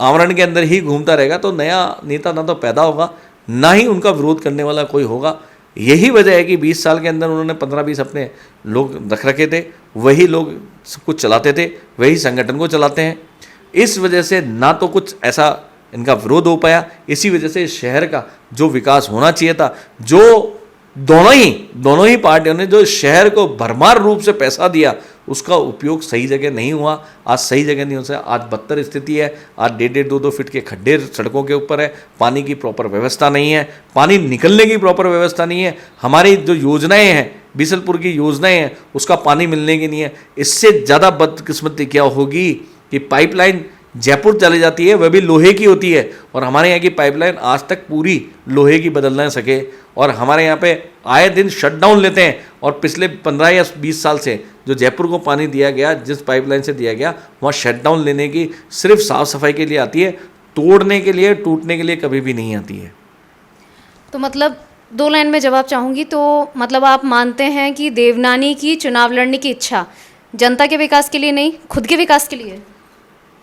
आवरण के अंदर ही घूमता रहेगा, तो नया नेता ना तो पैदा होगा, ना ही उनका विरोध करने वाला कोई होगा। यही वजह है कि 20 साल के अंदर उन्होंने 15-20 अपने लोग रख रखे थे, वही लोग सब कुछ चलाते थे, वही संगठन को चलाते हैं। इस वजह से ना तो कुछ ऐसा इनका विरोध हो पाया, इसी वजह से इस शहर का जो विकास होना चाहिए था, जो दोनों ही पार्टियों ने जो शहर को भरमार रूप से पैसा दिया, उसका उपयोग सही जगह नहीं हुआ। आज सही जगह नहीं हो सका, आज बदतर स्थिति है। आज 1.5-2 फीट के खड्डे सड़कों के ऊपर है, पानी की प्रॉपर व्यवस्था नहीं है, पानी निकलने की प्रॉपर व्यवस्था नहीं है। हमारी जो योजनाएं हैं, बीसलपुर की योजनाएं हैं, उसका पानी मिलने की नहीं है। इससे ज़्यादा बदकिस्मती क्या होगी कि पाइपलाइन जयपुर चली जाती है, वह भी लोहे की होती है, और हमारे यहाँ की पाइपलाइन आज तक पूरी लोहे की बदल ना सके। और हमारे यहाँ पे आए दिन शटडाउन लेते हैं, और पिछले 15 या 20 साल से जो जयपुर को पानी दिया गया, जिस पाइपलाइन से दिया गया, वहाँ शटडाउन लेने की सिर्फ साफ सफाई के लिए आती है, तोड़ने के लिए, टूटने के लिए कभी भी नहीं आती है। तो मतलब 2 लाइन में जवाब चाहूँगी, तो मतलब आप मानते हैं कि देवनानी की चुनाव लड़ने की इच्छा जनता के विकास के लिए नहीं, खुद के विकास के लिए?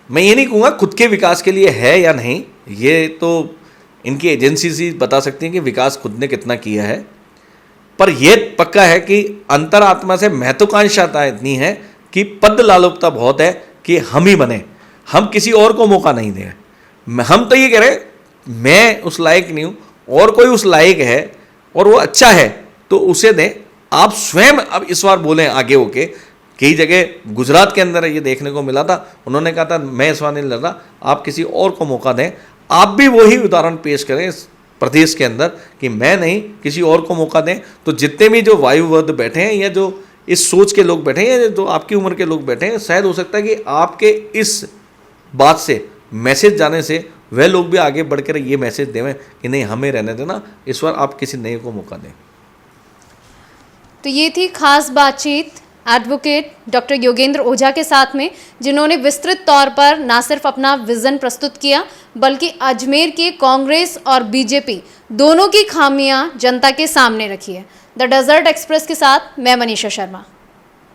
मैं ये नहीं कहूँगा खुद के विकास के लिए है या नहीं, ये तो इनकी एजेंसी ही बता सकती हैं कि विकास खुद ने कितना किया है। पर यह पक्का है कि अंतरात्मा से महत्वाकांक्षा इतनी है कि पद लालुपता बहुत है कि हम ही बने, हम किसी और को मौका नहीं दें। हम तो ये कह रहे मैं उस लायक नहीं हूँ, और कोई उस लायक है और वो अच्छा है तो उसे दें। आप स्वयं अब इस बार बोलें आगे होके। कई जगह गुजरात के अंदर ये देखने को मिला था, उन्होंने कहा था मैं इस बार नहीं लड़ रहा, आप किसी और को मौका दें। आप भी वही उदाहरण पेश करें इस प्रदेश के अंदर कि मैं नहीं, किसी और को मौका दें। तो जितने भी जो वायुवर्द बैठे हैं या जो इस सोच के लोग बैठे हैं या जो आपकी उम्र के लोग बैठे हैं, शायद हो सकता है कि आपके इस बात से मैसेज जाने से वह लोग भी आगे बढ़कर ये मैसेज देवें कि नहीं, हमें रहने देना, इस बार आप किसी नए को मौका दें। तो ये थी खास बातचीत एडवोकेट डॉक्टर योगेंद्र ओझा के साथ में, जिन्होंने विस्तृत तौर पर ना सिर्फ अपना विजन प्रस्तुत किया बल्कि अजमेर के कांग्रेस और बीजेपी दोनों की खामियां जनता के सामने रखी है। द डेजर्ट एक्सप्रेस के साथ मैं मनीषा शर्मा।